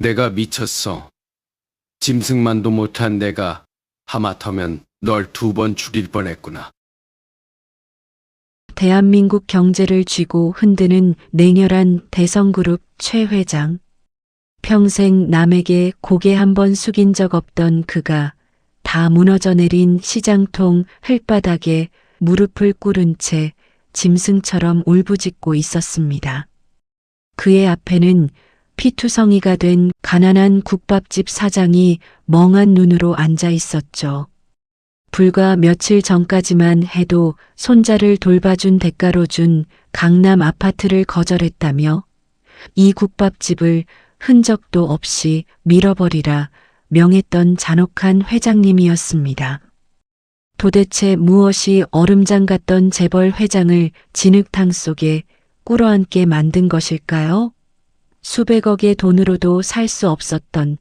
내가 미쳤어. 짐승만도 못한 내가 하마터면 널 2번 죽일 뻔했구나. 대한민국 경제를 쥐고 흔드는 냉혈한 대성그룹 최 회장. 평생 남에게 고개 한 번 숙인 적 없던 그가 다 무너져 내린 시장통 흙바닥에 무릎을 꿇은 채 짐승처럼 울부짖고 있었습니다. 그의 앞에는 피투성이가 된 가난한 국밥집 사장이 멍한 눈으로 앉아 있었죠. 불과 며칠 전까지만 해도 손자를 돌봐준 대가로 준 강남 아파트를 거절했다며 이 국밥집을 흔적도 없이 밀어버리라 명했던 잔혹한 회장님이었습니다. 도대체 무엇이 얼음장 같던 재벌 회장을 진흙탕 속에 꿇어앉게 만든 것일까요? 수백억의 돈으로도 살 수 없었던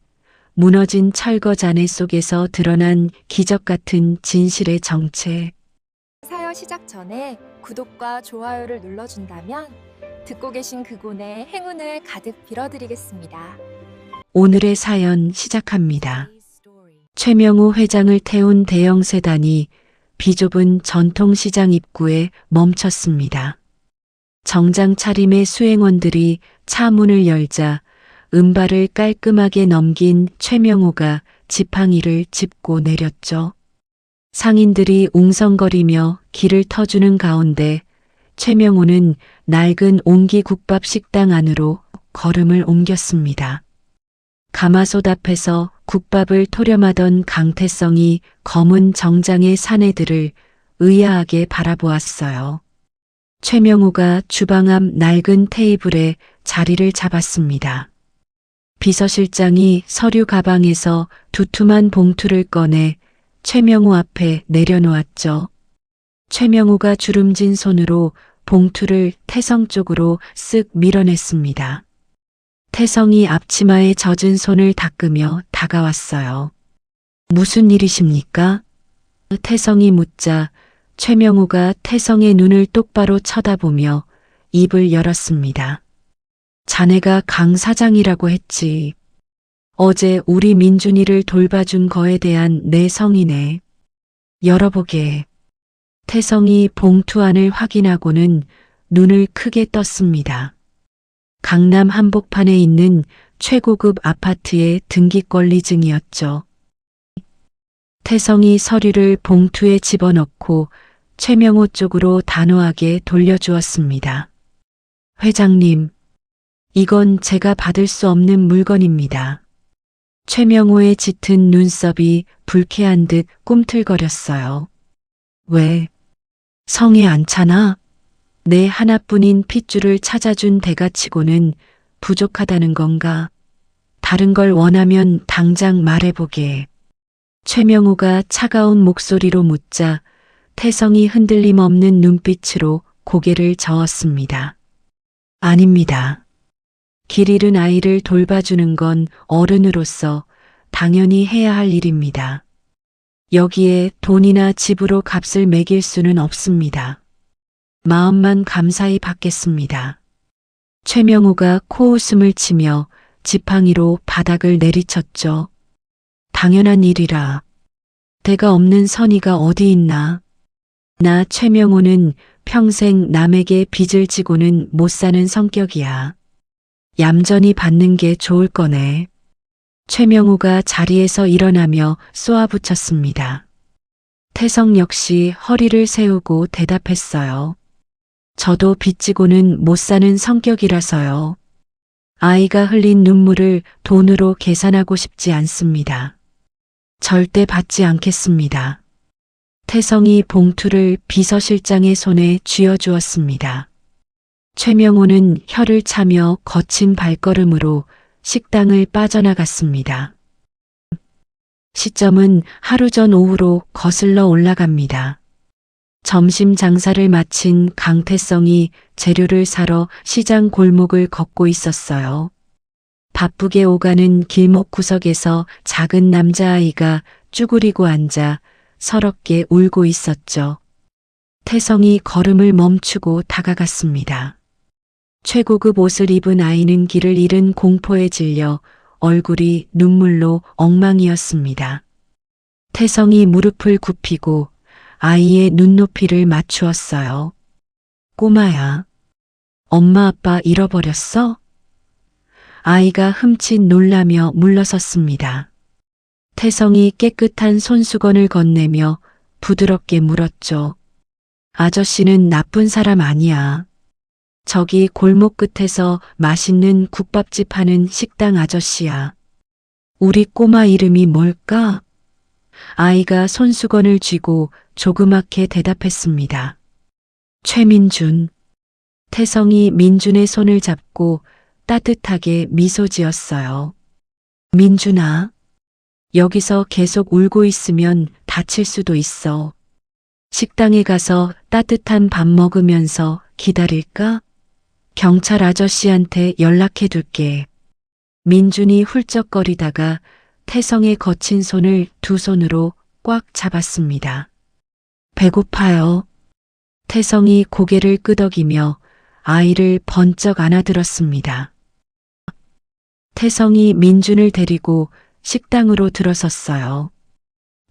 무너진 철거 잔해 속에서 드러난 기적 같은 진실의 정체. 사연 시작 전에 구독과 좋아요를 눌러준다면 듣고 계신 그곳에 행운을 가득 빌어드리겠습니다. 오늘의 사연 시작합니다. 최명우 회장을 태운 대형 세단이 비좁은 전통시장 입구에 멈췄습니다. 정장 차림의 수행원들이 차 문을 열자 은발을 깔끔하게 넘긴 최명우가 지팡이를 짚고 내렸죠. 상인들이 웅성거리며 길을 터주는 가운데 최명우는 낡은 옹기국밥 식당 안으로 걸음을 옮겼습니다. 가마솥 앞에서 국밥을 토렴하던 강태성이 검은 정장의 사내들을 의아하게 바라보았어요. 최명우가 주방 앞 낡은 테이블에 자리를 잡았습니다. 비서실장이 서류 가방에서 두툼한 봉투를 꺼내 최명우 앞에 내려놓았죠. 최명우가 주름진 손으로 봉투를 태성 쪽으로 쓱 밀어냈습니다. 태성이 앞치마에 젖은 손을 닦으며 다가왔어요. 무슨 일이십니까? 태성이 묻자 최명우가 태성의 눈을 똑바로 쳐다보며 입을 열었습니다. 자네가 강 사장이라고 했지. 어제 우리 민준이를 돌봐준 거에 대한 내 성의네. 열어보게. 태성이 봉투 안을 확인하고는 눈을 크게 떴습니다. 강남 한복판에 있는 최고급 아파트의 등기권리증이었죠. 태성이 서류를 봉투에 집어넣고 최명우 쪽으로 단호하게 돌려주었습니다. 회장님, 이건 제가 받을 수 없는 물건입니다. 최명우의 짙은 눈썹이 불쾌한 듯 꿈틀거렸어요. 왜? 성에 안 차나? 내 하나뿐인 핏줄을 찾아준 대가치고는 부족하다는 건가? 다른 걸 원하면 당장 말해보게. 최명우가 차가운 목소리로 묻자 태성이 흔들림 없는 눈빛으로 고개를 저었습니다. 아닙니다. 길 잃은 아이를 돌봐주는 건 어른으로서 당연히 해야 할 일입니다. 여기에 돈이나 집으로 값을 매길 수는 없습니다. 마음만 감사히 받겠습니다. 최명우가 코웃음을 치며 지팡이로 바닥을 내리쳤죠. 당연한 일이라. 대가 없는 선의가 어디 있나. 나 최명우는 평생 남에게 빚을 지고는 못 사는 성격이야. 얌전히 받는 게 좋을 거네. 최명우가 자리에서 일어나며 쏘아붙였습니다. 태성 역시 허리를 세우고 대답했어요. 저도 빚지고는 못 사는 성격이라서요. 아이가 흘린 눈물을 돈으로 계산하고 싶지 않습니다. 절대 받지 않겠습니다. 태성이 봉투를 비서실장의 손에 쥐어주었습니다. 최명우는 혀를 차며 거친 발걸음으로 식당을 빠져나갔습니다. 시점은 하루 전 오후로 거슬러 올라갑니다. 점심 장사를 마친 강태성이 재료를 사러 시장 골목을 걷고 있었어요. 바쁘게 오가는 길목 구석에서 작은 남자아이가 쭈그리고 앉아 서럽게 울고 있었죠. 태성이 걸음을 멈추고 다가갔습니다. 최고급 옷을 입은 아이는 길을 잃은 공포에 질려 얼굴이 눈물로 엉망이었습니다. 태성이 무릎을 굽히고 아이의 눈높이를 맞추었어요. 꼬마야, 엄마 아빠 잃어버렸어? 아이가 흠칫 놀라며 물러섰습니다. 태성이 깨끗한 손수건을 건네며 부드럽게 물었죠. 아저씨는 나쁜 사람 아니야. 저기 골목 끝에서 맛있는 국밥집 하는 식당 아저씨야. 우리 꼬마 이름이 뭘까? 아이가 손수건을 쥐고 조그맣게 대답했습니다. 최민준. 태성이 민준의 손을 잡고 따뜻하게 미소 지었어요. 민준아, 여기서 계속 울고 있으면 다칠 수도 있어. 식당에 가서 따뜻한 밥 먹으면서 기다릴까? 경찰 아저씨한테 연락해 둘게. 민준이 훌쩍거리다가 태성의 거친 손을 두 손으로 꽉 잡았습니다. 배고파요. 태성이 고개를 끄덕이며 아이를 번쩍 안아들었습니다. 태성이 민준을 데리고 식당으로 들어섰어요.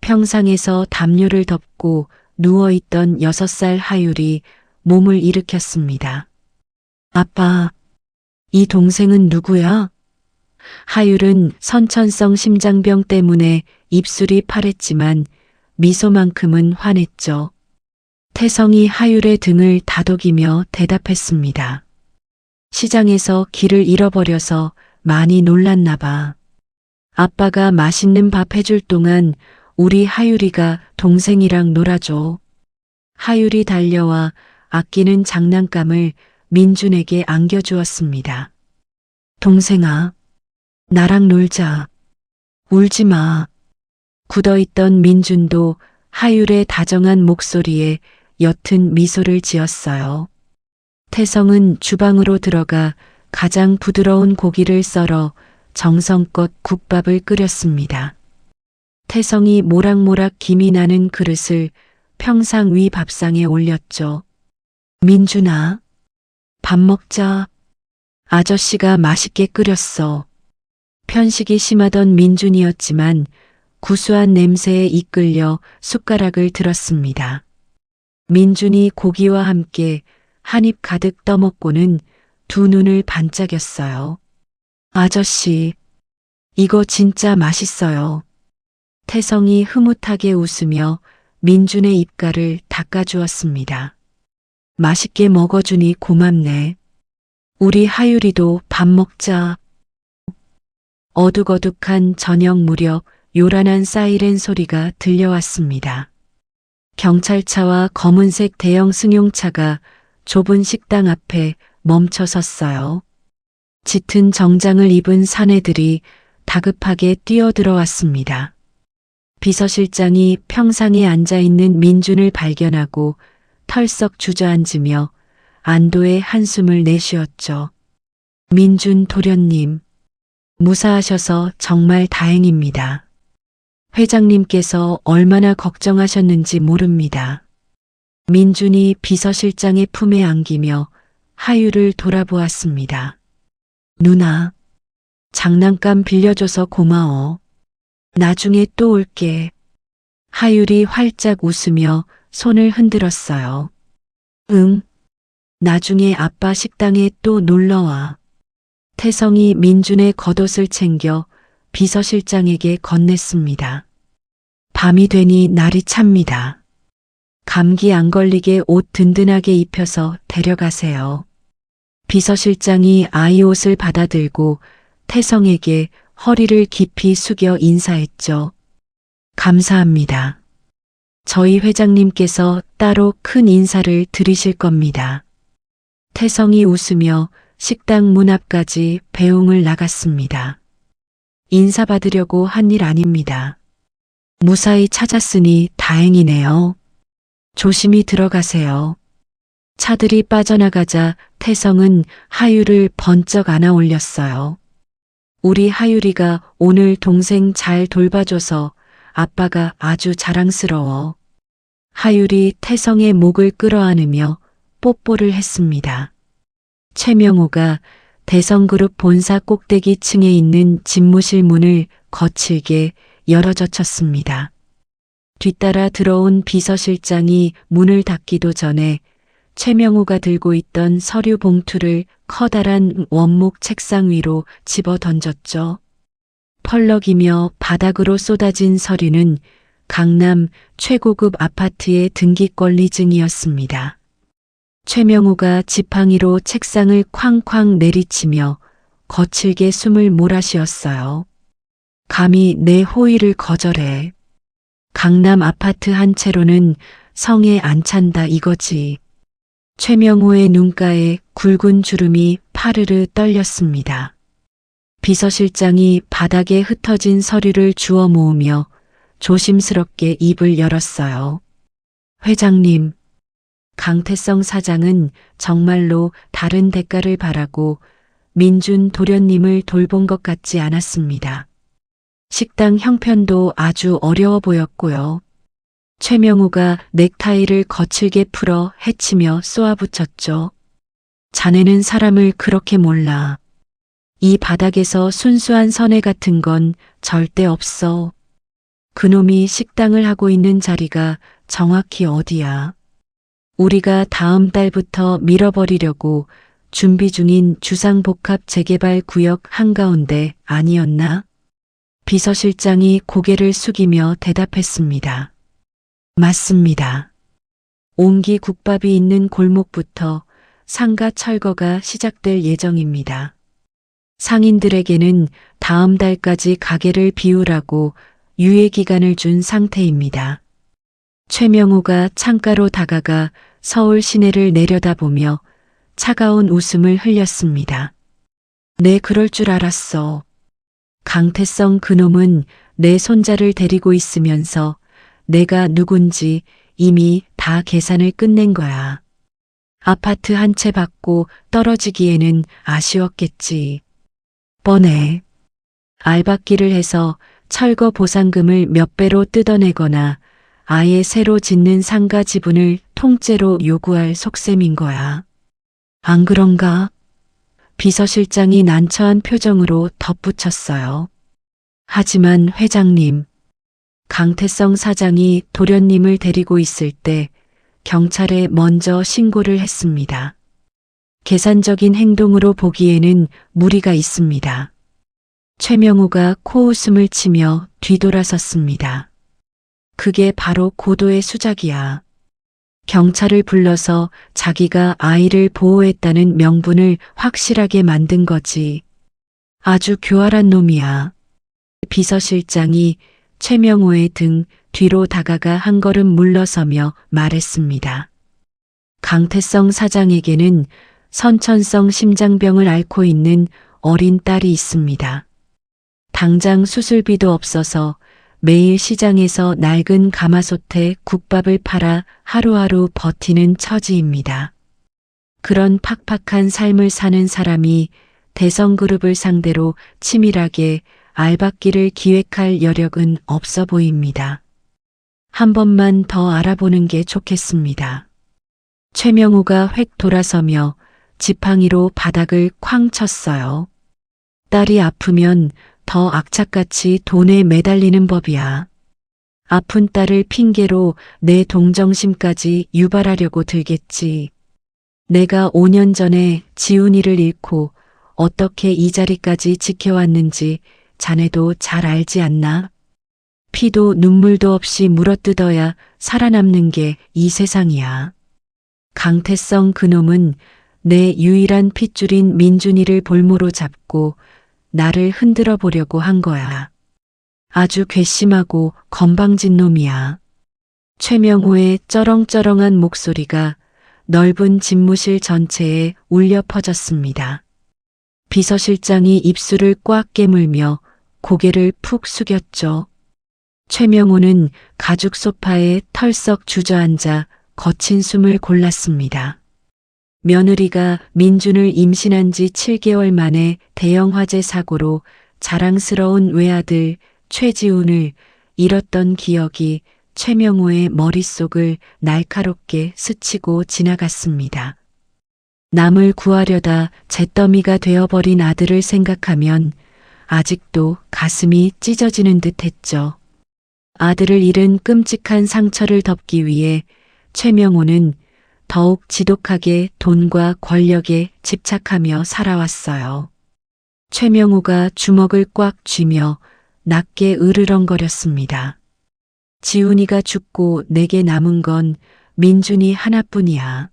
평상에서 담요를 덮고 누워있던 6살 하율이 몸을 일으켰습니다. 아빠, 이 동생은 누구야? 하율은 선천성 심장병 때문에 입술이 파랬지만 미소만큼은 환했죠. 태성이 하율의 등을 다독이며 대답했습니다. 시장에서 길을 잃어버려서 많이 놀랐나 봐. 아빠가 맛있는 밥 해줄 동안 우리 하율이가 동생이랑 놀아줘. 하율이 달려와 아끼는 장난감을 민준에게 안겨주었습니다. 동생아, 나랑 놀자. 울지 마. 굳어있던 민준도 하율의 다정한 목소리에 옅은 미소를 지었어요. 태성은 주방으로 들어가 가장 부드러운 고기를 썰어 정성껏 국밥을 끓였습니다. 태성이 모락모락 김이 나는 그릇을 평상 위 밥상에 올렸죠. 민준아, 밥 먹자. 아저씨가 맛있게 끓였어. 편식이 심하던 민준이었지만 구수한 냄새에 이끌려 숟가락을 들었습니다. 민준이 고기와 함께 한 입 가득 떠먹고는 두 눈을 반짝였어요. 아저씨, 이거 진짜 맛있어요. 태성이 흐뭇하게 웃으며 민준의 입가를 닦아주었습니다. 맛있게 먹어주니 고맙네. 우리 하율이도 밥 먹자. 어둑어둑한 저녁 무렵 요란한 사이렌 소리가 들려왔습니다. 경찰차와 검은색 대형 승용차가 좁은 식당 앞에 멈춰 섰어요. 짙은 정장을 입은 사내들이 다급하게 뛰어들어왔습니다. 비서실장이 평상에 앉아있는 민준을 발견하고 털썩 주저앉으며 안도의 한숨을 내쉬었죠. 민준 도련님, 무사하셔서 정말 다행입니다. 회장님께서 얼마나 걱정하셨는지 모릅니다. 민준이 비서실장의 품에 안기며 하율을 돌아보았습니다. 누나, 장난감 빌려줘서 고마워. 나중에 또 올게. 하율이 활짝 웃으며 손을 흔들었어요. 응, 나중에 아빠 식당에 또 놀러와. 태성이 민준의 겉옷을 챙겨 비서실장에게 건넸습니다. 밤이 되니 날이 찹니다. 감기 안 걸리게 옷 든든하게 입혀서 데려가세요. 비서실장이 아이 옷을 받아들고 태성에게 허리를 깊이 숙여 인사했죠. 감사합니다. 저희 회장님께서 따로 큰 인사를 드리실 겁니다. 태성이 웃으며 식당 문 앞까지 배웅을 나갔습니다. 인사받으려고 한 일 아닙니다. 무사히 찾았으니 다행이네요. 조심히 들어가세요. 차들이 빠져나가자 태성은 하율을 번쩍 안아 올렸어요. 우리 하율이가 오늘 동생 잘 돌봐줘서 아빠가 아주 자랑스러워. 하율이 태성의 목을 끌어안으며 뽀뽀를 했습니다. 최명호가 대성그룹 본사 꼭대기층에 있는 집무실 문을 거칠게 열어젖혔습니다. 뒤따라 들어온 비서실장이 문을 닫기도 전에 최명우가 들고 있던 서류 봉투를 커다란 원목 책상 위로 집어 던졌죠. 펄럭이며 바닥으로 쏟아진 서류는 강남 최고급 아파트의 등기권리증이었습니다. 최명우가 지팡이로 책상을 쾅쾅 내리치며 거칠게 숨을 몰아쉬었어요. 감히 내 호의를 거절해. 강남 아파트 한 채로는 성에 안 찬다 이거지. 최명우의 눈가에 굵은 주름이 파르르 떨렸습니다. 비서실장이 바닥에 흩어진 서류를 주워 모으며 조심스럽게 입을 열었어요. 회장님, 강태성 사장은 정말로 다른 대가를 바라고 민준 도련님을 돌본 것 같지 않았습니다. 식당 형편도 아주 어려워 보였고요. 최명우가 넥타이를 거칠게 풀어 해치며 쏘아붙였죠. 자네는 사람을 그렇게 몰라. 이 바닥에서 순수한 선해 같은 건 절대 없어. 그놈이 식당을 하고 있는 자리가 정확히 어디야? 우리가 다음 달부터 밀어버리려고 준비 중인 주상복합 재개발 구역 한가운데 아니었나? 비서실장이 고개를 숙이며 대답했습니다. 맞습니다. 옹기 국밥이 있는 골목부터 상가 철거가 시작될 예정입니다. 상인들에게는 다음 달까지 가게를 비우라고 유예 기간을 준 상태입니다. 최명우가 창가로 다가가 서울 시내를 내려다보며 차가운 웃음을 흘렸습니다. 네, 그럴 줄 알았어. 강태성 그놈은 내 손자를 데리고 있으면서 내가 누군지 이미 다 계산을 끝낸 거야. 아파트 한 채 받고 떨어지기에는 아쉬웠겠지. 뻔해. 알박기를 해서 철거 보상금을 몇 배로 뜯어내거나 아예 새로 짓는 상가 지분을 통째로 요구할 속셈인 거야. 안 그런가? 비서실장이 난처한 표정으로 덧붙였어요. 하지만 회장님, 강태성 사장이 도련님을 데리고 있을 때 경찰에 먼저 신고를 했습니다. 계산적인 행동으로 보기에는 무리가 있습니다. 최명우가 코웃음을 치며 뒤돌아섰습니다. 그게 바로 고도의 수작이야. 경찰을 불러서 자기가 아이를 보호했다는 명분을 확실하게 만든 거지. 아주 교활한 놈이야. 비서실장이 최명우의 등 뒤로 다가가 한 걸음 물러서며 말했습니다. 강태성 사장에게는 선천성 심장병을 앓고 있는 어린 딸이 있습니다. 당장 수술비도 없어서 매일 시장에서 낡은 가마솥에 국밥을 팔아 하루하루 버티는 처지입니다. 그런 팍팍한 삶을 사는 사람이 대성그룹을 상대로 치밀하게 알박기를 기획할 여력은 없어 보입니다. 한 번만 더 알아보는 게 좋겠습니다. 최명우가 획 돌아서며 지팡이로 바닥을 쾅 쳤어요. 딸이 아프면 더 악착같이 돈에 매달리는 법이야. 아픈 딸을 핑계로 내 동정심까지 유발하려고 들겠지. 내가 5년 전에 지훈이를 잃고 어떻게 이 자리까지 지켜왔는지 자네도 잘 알지 않나? 피도 눈물도 없이 물어뜯어야 살아남는 게 이 세상이야. 강태성 그놈은 내 유일한 핏줄인 민준이를 볼모로 잡고 나를 흔들어 보려고 한 거야. 아주 괘씸하고 건방진 놈이야. 최명호의 쩌렁쩌렁한 목소리가 넓은 집무실 전체에 울려 퍼졌습니다. 비서실장이 입술을 꽉 깨물며 고개를 푹 숙였죠. 최명호는 가죽 소파에 털썩 주저앉아 거친 숨을 골랐습니다. 며느리가 민준을 임신한 지 7개월 만에 대형 화재 사고로 자랑스러운 외아들 최지훈을 잃었던 기억이 최명호의 머릿속을 날카롭게 스치고 지나갔습니다. 남을 구하려다 잿더미가 되어버린 아들을 생각하면 아직도 가슴이 찢어지는 듯 했죠. 아들을 잃은 끔찍한 상처를 덮기 위해 최명호는 더욱 지독하게 돈과 권력에 집착하며 살아왔어요. 최명호가 주먹을 꽉 쥐며 낮게 으르렁거렸습니다. 지훈이가 죽고 내게 남은 건 민준이 하나뿐이야.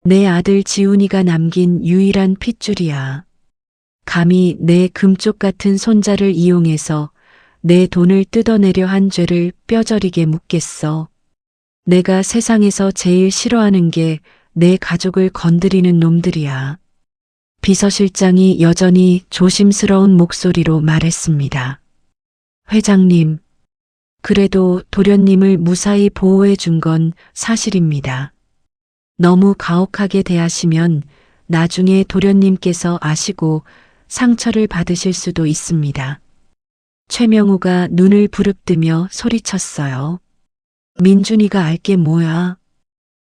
내 아들 지훈이가 남긴 유일한 핏줄이야. 감히 내 금쪽 같은 손자를 이용해서 내 돈을 뜯어내려 한 죄를 뼈저리게 묻겠어. 내가 세상에서 제일 싫어하는 게 내 가족을 건드리는 놈들이야. 비서실장이 여전히 조심스러운 목소리로 말했습니다. 회장님, 그래도 도련님을 무사히 보호해 준 건 사실입니다. 너무 가혹하게 대하시면 나중에 도련님께서 아시고 상처를 받으실 수도 있습니다. 최명호가 눈을 부릅뜨며 소리쳤어요. 민준이가 알게 뭐야.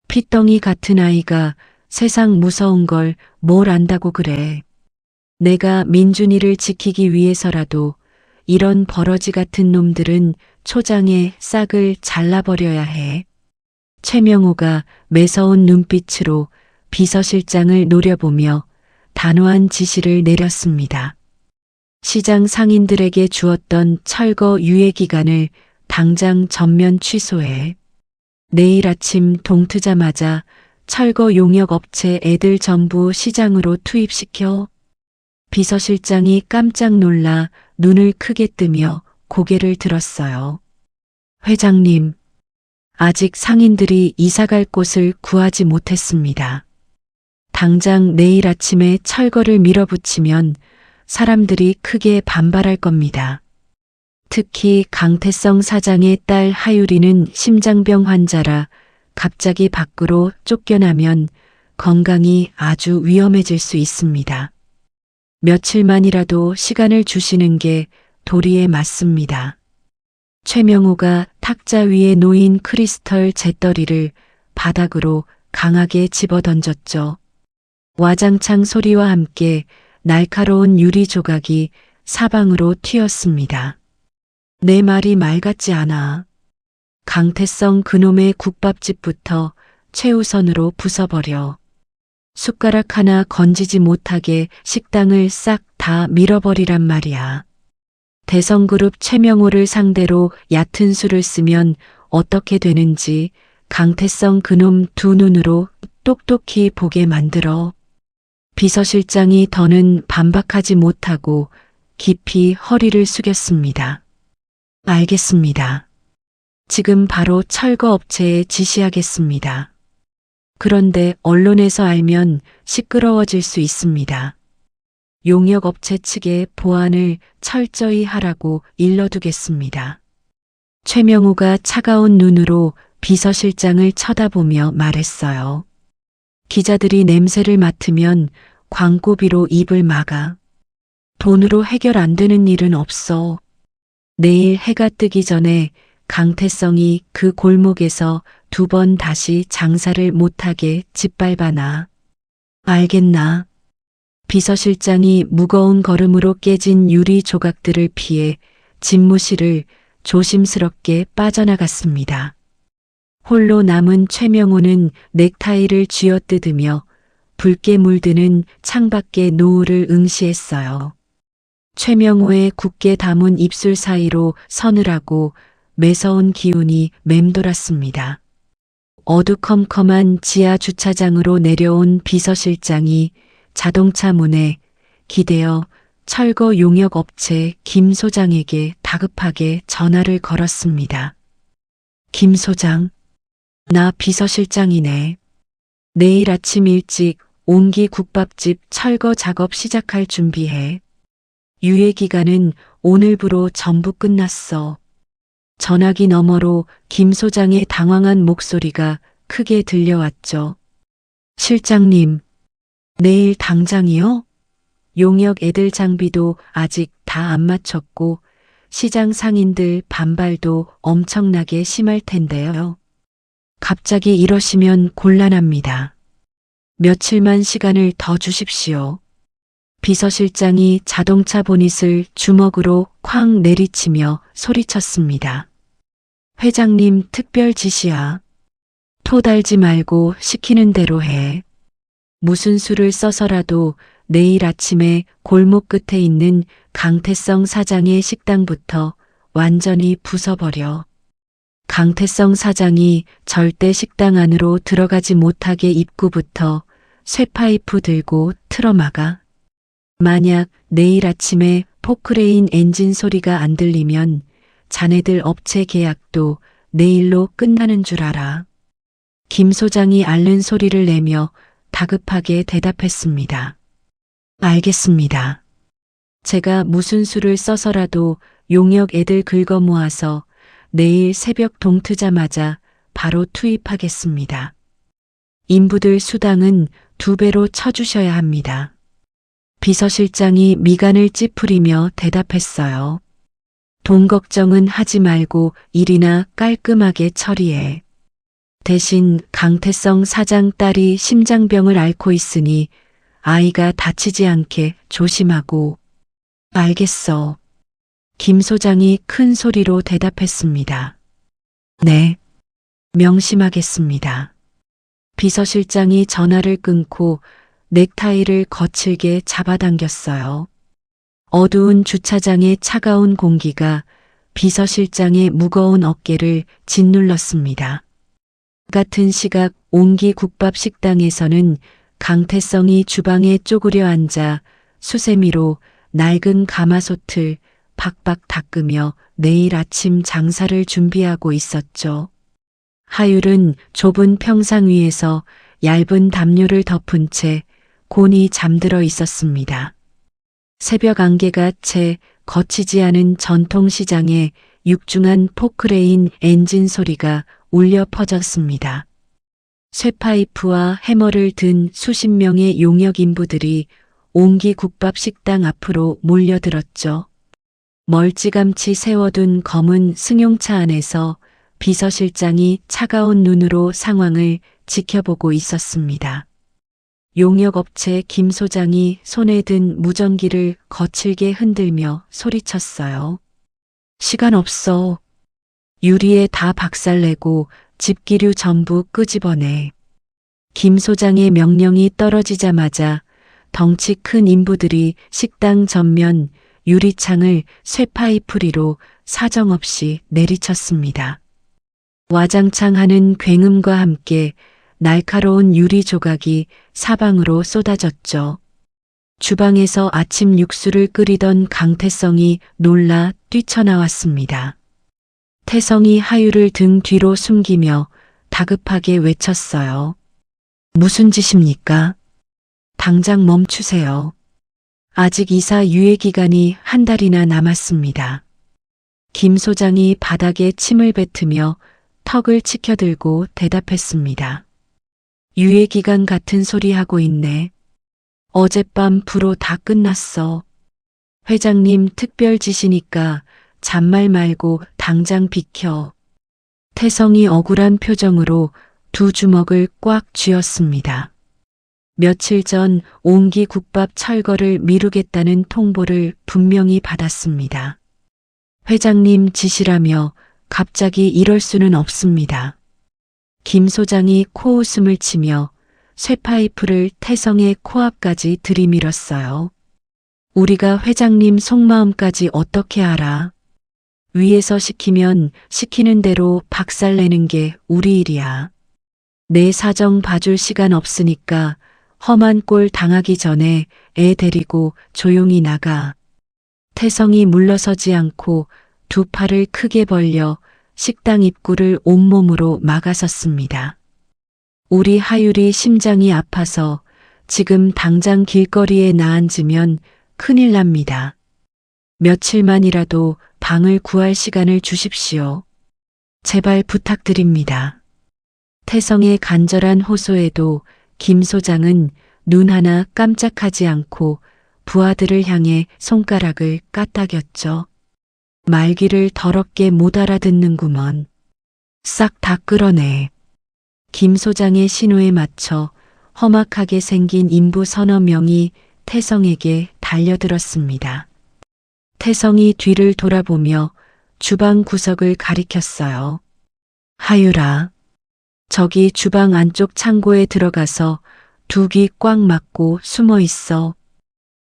핏덩이 같은 아이가 세상 무서운 걸 뭘 안다고 그래. 내가 민준이를 지키기 위해서라도 이런 버러지 같은 놈들은 초장에 싹을 잘라버려야 해. 최명호가 매서운 눈빛으로 비서실장을 노려보며 단호한 지시를 내렸습니다. 시장 상인들에게 주었던 철거 유예 기간을 당장 전면 취소해. 내일 아침 동트자마자 철거 용역 업체 애들 전부 시장으로 투입시켜. 비서실장이 깜짝 놀라 눈을 크게 뜨며 고개를 들었어요. 회장님, 아직 상인들이 이사갈 곳을 구하지 못했습니다. 당장 내일 아침에 철거를 밀어붙이면 사람들이 크게 반발할 겁니다. 특히 강태성 사장의 딸 하유리는 심장병 환자라 갑자기 밖으로 쫓겨나면 건강이 아주 위험해질 수 있습니다. 며칠만이라도 시간을 주시는 게 도리에 맞습니다. 최명호가 탁자 위에 놓인 크리스털 잿더리를 바닥으로 강하게 집어던졌죠. 와장창 소리와 함께 날카로운 유리 조각이 사방으로 튀었습니다. 내 말이 말 같지 않아. 강태성 그놈의 국밥집부터 최우선으로 부숴버려. 숟가락 하나 건지지 못하게 식당을 싹 다 밀어버리란 말이야. 대성그룹 최명호를 상대로 얕은 수를 쓰면 어떻게 되는지 강태성 그놈 두 눈으로 똑똑히 보게 만들어. 비서실장이 더는 반박하지 못하고 깊이 허리를 숙였습니다. 알겠습니다. 지금 바로 철거업체에 지시하겠습니다. 그런데 언론에서 알면 시끄러워질 수 있습니다. 용역업체 측에 보안을 철저히 하라고 일러두겠습니다. 최명호가 차가운 눈으로 비서실장을 쳐다보며 말했어요. 기자들이 냄새를 맡으면 광고비로 입을 막아. 돈으로 해결 안 되는 일은 없어. 내일 해가 뜨기 전에 강태성이 그 골목에서 2번 다시 장사를 못하게 짓밟아놔. 알겠나? 비서실장이 무거운 걸음으로 깨진 유리 조각들을 피해 집무실을 조심스럽게 빠져나갔습니다. 홀로 남은 최명호는 넥타이를 쥐어뜯으며 붉게 물드는 창밖의 노을을 응시했어요. 최명호의 굳게 담은 입술 사이로 서늘하고 매서운 기운이 맴돌았습니다. 어두컴컴한 지하 주차장으로 내려온 비서실장이 자동차 문에 기대어 철거 용역 업체 김 소장에게 다급하게 전화를 걸었습니다. 김 소장, 나 비서실장이네. 내일 아침 일찍 옹기 국밥집 철거 작업 시작할 준비해. 유예 기간은 오늘부로 전부 끝났어. 전화기 너머로 김 소장의 당황한 목소리가 크게 들려왔죠. 실장님, 내일 당장이요? 용역 애들 장비도 아직 다 안 맞췄고 시장 상인들 반발도 엄청나게 심할 텐데요. 갑자기 이러시면 곤란합니다. 며칠만 시간을 더 주십시오. 비서실장이 자동차 보닛을 주먹으로 쾅 내리치며 소리쳤습니다. 회장님 특별 지시야. 토 달지 말고 시키는 대로 해. 무슨 수를 써서라도 내일 아침에 골목 끝에 있는 강태성 사장의 식당부터 완전히 부숴버려. 강태성 사장이 절대 식당 안으로 들어가지 못하게 입구부터 쇠파이프 들고 틀어막아. 만약 내일 아침에 포크레인 엔진 소리가 안 들리면 자네들 업체 계약도 내일로 끝나는 줄 알아. 김 소장이 앓는 소리를 내며 다급하게 대답했습니다. 알겠습니다. 제가 무슨 수를 써서라도 용역 애들 긁어 모아서 내일 새벽 동 트자마자 바로 투입하겠습니다. 인부들 수당은 2배로 쳐주셔야 합니다. 비서실장이 미간을 찌푸리며 대답했어요. 돈 걱정은 하지 말고 일이나 깔끔하게 처리해. 대신 강태성 사장 딸이 심장병을 앓고 있으니 아이가 다치지 않게 조심하고. 알겠어. 김 소장이 큰 소리로 대답했습니다. 네, 명심하겠습니다. 비서실장이 전화를 끊고 넥타이를 거칠게 잡아당겼어요. 어두운 주차장의 차가운 공기가 비서실장의 무거운 어깨를 짓눌렀습니다. 같은 시각 옹기 국밥 식당에서는 강태성이 주방에 쪼그려 앉아 수세미로 낡은 가마솥을 박박 닦으며 내일 아침 장사를 준비하고 있었죠. 하율은 좁은 평상 위에서 얇은 담요를 덮은 채 곤히 잠들어 있었습니다. 새벽 안개가 채 거치지 않은 전통시장에 육중한 포크레인 엔진 소리가 울려 퍼졌습니다. 쇠파이프와 해머를 든 수십 명의 용역 인부들이 옹기 국밥 식당 앞으로 몰려들었죠. 멀찌감치 세워둔 검은 승용차 안에서 비서실장이 차가운 눈으로 상황을 지켜보고 있었습니다. 용역업체 김 소장이 손에 든 무전기를 거칠게 흔들며 소리쳤어요. 시간 없어. 유리에 다 박살내고 집기류 전부 끄집어내. 김 소장의 명령이 떨어지자마자 덩치 큰 인부들이 식당 전면 유리창을 쇠파이프리로 사정없이 내리쳤습니다. 와장창 하는 굉음과 함께 날카로운 유리 조각이 사방으로 쏟아졌죠. 주방에서 아침 육수를 끓이던 강태성이 놀라 뛰쳐나왔습니다. 태성이 하율을 등 뒤로 숨기며 다급하게 외쳤어요. 무슨 짓입니까? 당장 멈추세요. 아직 이사 유예 기간이 한 달이나 남았습니다. 김 소장이 바닥에 침을 뱉으며 턱을 치켜들고 대답했습니다. 유예 기간 같은 소리 하고 있네. 어젯밤 불호 다 끝났어. 회장님 특별 지시니까 잔말 말고 당장 비켜. 태성이 억울한 표정으로 두 주먹을 꽉 쥐었습니다. 며칠 전 옹기 국밥 철거를 미루겠다는 통보를 분명히 받았습니다. 회장님 지시라며 갑자기 이럴 수는 없습니다. 김 소장이 코웃음을 치며 쇠파이프를 태성의 코앞까지 들이밀었어요. 우리가 회장님 속마음까지 어떻게 알아? 위에서 시키면 시키는 대로 박살내는 게 우리 일이야. 내 사정 봐줄 시간 없으니까 험한 꼴 당하기 전에 애 데리고 조용히 나가. 태성이 물러서지 않고 두 팔을 크게 벌려 식당 입구를 온몸으로 막아섰습니다. 우리 하율이 심장이 아파서 지금 당장 길거리에 나앉으면 큰일 납니다. 며칠만이라도 방을 구할 시간을 주십시오. 제발 부탁드립니다. 태성의 간절한 호소에도 김 소장은 눈 하나 깜짝하지 않고 부하들을 향해 손가락을 까딱였죠. 말귀를 더럽게 못 알아듣는구먼. 싹 다 끌어내. 김 소장의 신호에 맞춰 험악하게 생긴 인부 서너 명이 태성에게 달려들었습니다. 태성이 뒤를 돌아보며 주방 구석을 가리켰어요. 하유라, 저기 주방 안쪽 창고에 들어가서 두 귀 꽉 막고 숨어 있어.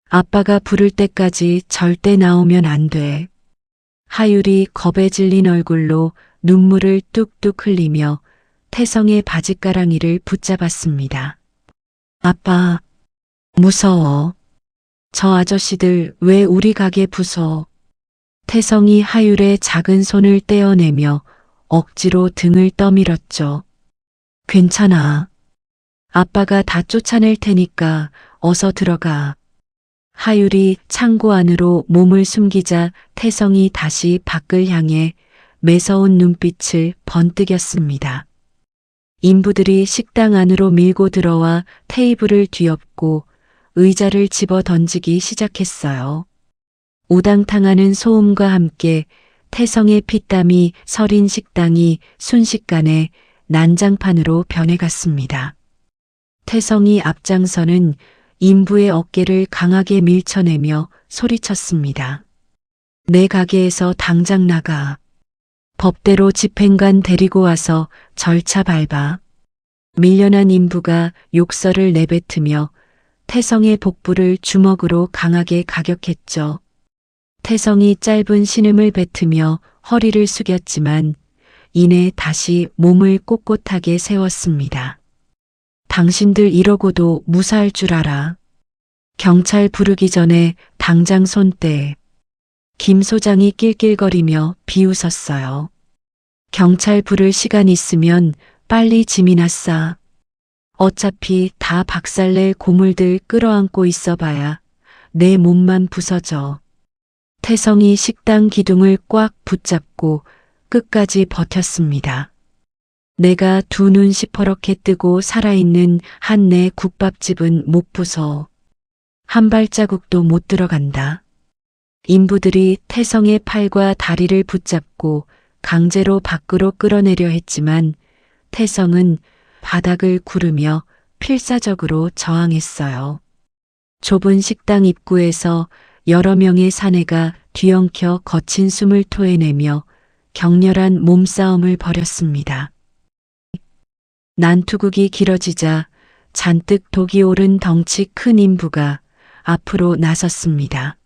아빠가 부를 때까지 절대 나오면 안 돼. 하율이 겁에 질린 얼굴로 눈물을 뚝뚝 흘리며 태성의 바짓가랑이를 붙잡았습니다. 아빠, 무서워. 저 아저씨들 왜 우리 가게 부숴? 태성이 하율의 작은 손을 떼어내며 억지로 등을 떠밀었죠. 괜찮아. 아빠가 다 쫓아낼 테니까 어서 들어가. 하율이 창고 안으로 몸을 숨기자 태성이 다시 밖을 향해 매서운 눈빛을 번뜩였습니다. 인부들이 식당 안으로 밀고 들어와 테이블을 뒤엎고 의자를 집어 던지기 시작했어요. 우당탕하는 소음과 함께 태성의 피땀이 서린 식당이 순식간에 난장판으로 변해갔습니다. 태성이 앞장서는 인부의 어깨를 강하게 밀쳐내며 소리쳤습니다. 내 가게에서 당장 나가. 법대로 집행관 데리고 와서 절차 밟아. 밀려난 인부가 욕설을 내뱉으며 태성의 복부를 주먹으로 강하게 가격했죠. 태성이 짧은 신음을 뱉으며 허리를 숙였지만 이내 다시 몸을 꼿꼿하게 세웠습니다. 당신들 이러고도 무사할 줄 알아. 경찰 부르기 전에 당장 손 떼. 김 소장이 낄낄거리며 비웃었어요. 경찰 부를 시간 있으면 빨리 짐이나 싸. 어차피 다 박살낼 고물들 끌어안고 있어봐야 내 몸만 부서져. 태성이 식당 기둥을 꽉 붙잡고 끝까지 버텼습니다. 내가 두 눈 시퍼렇게 뜨고 살아있는 한 내 국밥집은 못 부숴. 한 발자국도 못 들어간다. 인부들이 태성의 팔과 다리를 붙잡고 강제로 밖으로 끌어내려 했지만 태성은 바닥을 구르며 필사적으로 저항했어요. 좁은 식당 입구에서 여러 명의 사내가 뒤엉켜 거친 숨을 토해내며 격렬한 몸싸움을 벌였습니다. 난투극이 길어지자 잔뜩 독이 오른 덩치 큰 인부가 앞으로 나섰습니다.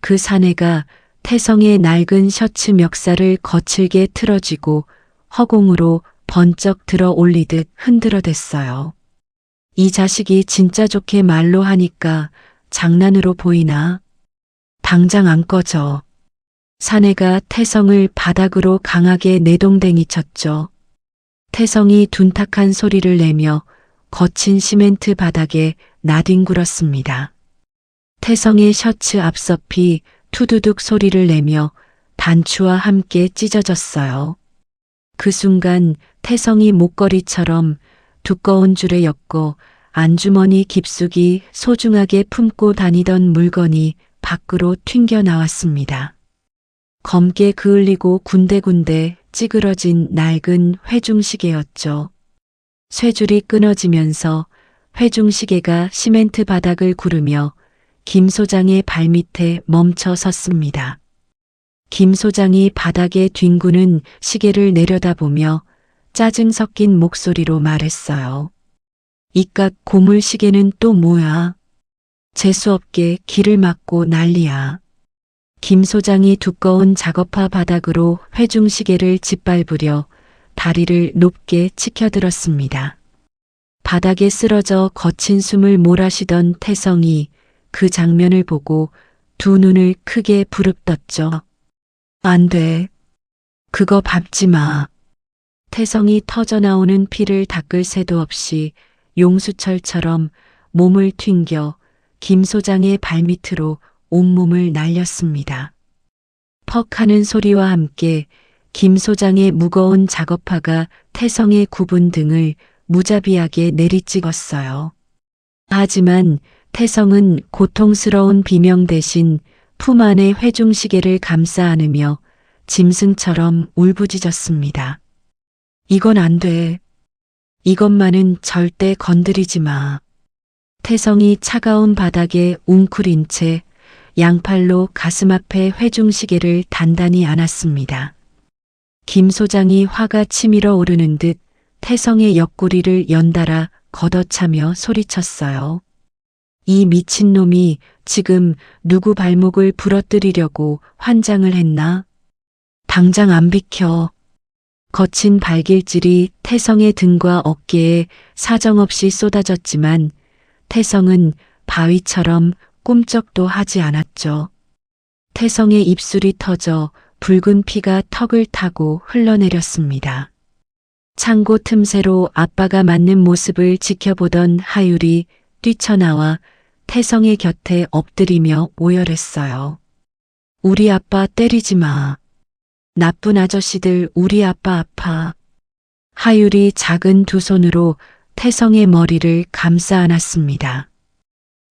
그 사내가 태성의 낡은 셔츠 멱살을 거칠게 틀어쥐고 허공으로 번쩍 들어 올리듯 흔들어댔어요. 이 자식이 진짜 좋게 말로 하니까 장난으로 보이나? 당장 안 꺼져. 사내가 태성을 바닥으로 강하게 내동댕이 쳤죠. 태성이 둔탁한 소리를 내며 거친 시멘트 바닥에 나뒹굴었습니다. 태성의 셔츠 앞섭이 투두둑 소리를 내며 단추와 함께 찢어졌어요. 그 순간 태성이 목걸이처럼 두꺼운 줄에 엮고 안주머니 깊숙이 소중하게 품고 다니던 물건이 밖으로 튕겨 나왔습니다. 검게 그을리고 군데군데 찌그러진 낡은 회중시계였죠. 쇠줄이 끊어지면서 회중시계가 시멘트 바닥을 구르며 김 소장의 발밑에 멈춰 섰습니다. 김 소장이 바닥에 뒹구는 시계를 내려다보며 짜증 섞인 목소리로 말했어요. 이깟 고물 시계는 또 뭐야? 재수없게 길을 막고 난리야. 김 소장이 두꺼운 작업화 바닥으로 회중시계를 짓밟으려 다리를 높게 치켜들었습니다. 바닥에 쓰러져 거친 숨을 몰아쉬던 태성이 그 장면을 보고 두 눈을 크게 부릅떴죠. 안 돼. 그거 밟지 마. 태성이 터져나오는 피를 닦을 새도 없이 용수철처럼 몸을 튕겨 김 소장의 발밑으로 온몸을 날렸습니다. 퍽 하는 소리와 함께 김 소장의 무거운 작업화가 태성의 굽은 등을 무자비하게 내리찍었어요. 하지만 태성은 고통스러운 비명 대신 품 안에 회중시계를 감싸 안으며 짐승처럼 울부짖었습니다. 이건 안 돼. 이것만은 절대 건드리지 마. 태성이 차가운 바닥에 웅크린 채 양팔로 가슴 앞에 회중시계를 단단히 안았습니다. 김 소장이 화가 치밀어 오르는 듯 태성의 옆구리를 연달아 걷어차며 소리쳤어요. 이 미친놈이 지금 누구 발목을 부러뜨리려고 환장을 했나? 당장 안 비켜. 거친 발길질이 태성의 등과 어깨에 사정없이 쏟아졌지만 태성은 바위처럼 꿈쩍도 하지 않았죠. 태성의 입술이 터져 붉은 피가 턱을 타고 흘러내렸습니다. 창고 틈새로 아빠가 맞는 모습을 지켜보던 하율이 뛰쳐나와 태성의 곁에 엎드리며 오열했어요. 우리 아빠 때리지 마. 나쁜 아저씨들 우리 아빠 아파. 하율이 작은 두 손으로 태성의 머리를 감싸 안았습니다.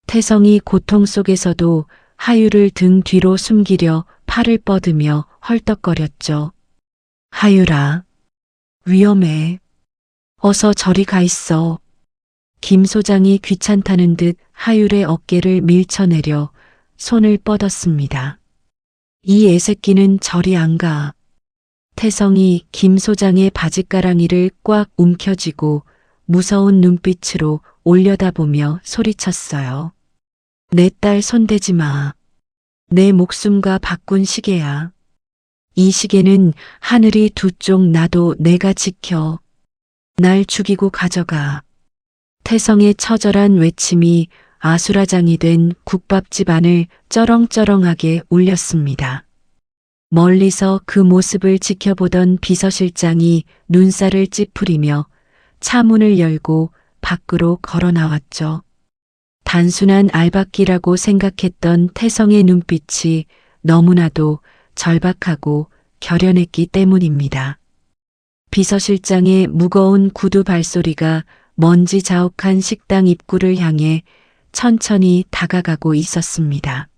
태성이 고통 속에서도 하율을 등 뒤로 숨기려 팔을 뻗으며 헐떡거렸죠. 하율아, 위험해. 어서 저리 가 있어. 김 소장이 귀찮다는 듯 하율의 어깨를 밀쳐내려 손을 뻗었습니다. 이 애새끼는 저리 안 가. 태성이 김 소장의 바짓가랑이를 꽉 움켜쥐고 무서운 눈빛으로 올려다보며 소리쳤어요. 내 딸 손대지 마. 내 목숨과 바꾼 시계야. 이 시계는 하늘이 두 쪽 나도 내가 지켜. 날 죽이고 가져가. 태성의 처절한 외침이 아수라장이 된 국밥집 안을 쩌렁쩌렁하게 울렸습니다. 멀리서 그 모습을 지켜보던 비서실장이 눈살을 찌푸리며 차 문을 열고 밖으로 걸어 나왔죠. 단순한 알박기라고 생각했던 태성의 눈빛이 너무나도 절박하고 결연했기 때문입니다. 비서실장의 무거운 구두 발소리가 먼지 자욱한 식당 입구를 향해 천천히 다가가고 있었습니다.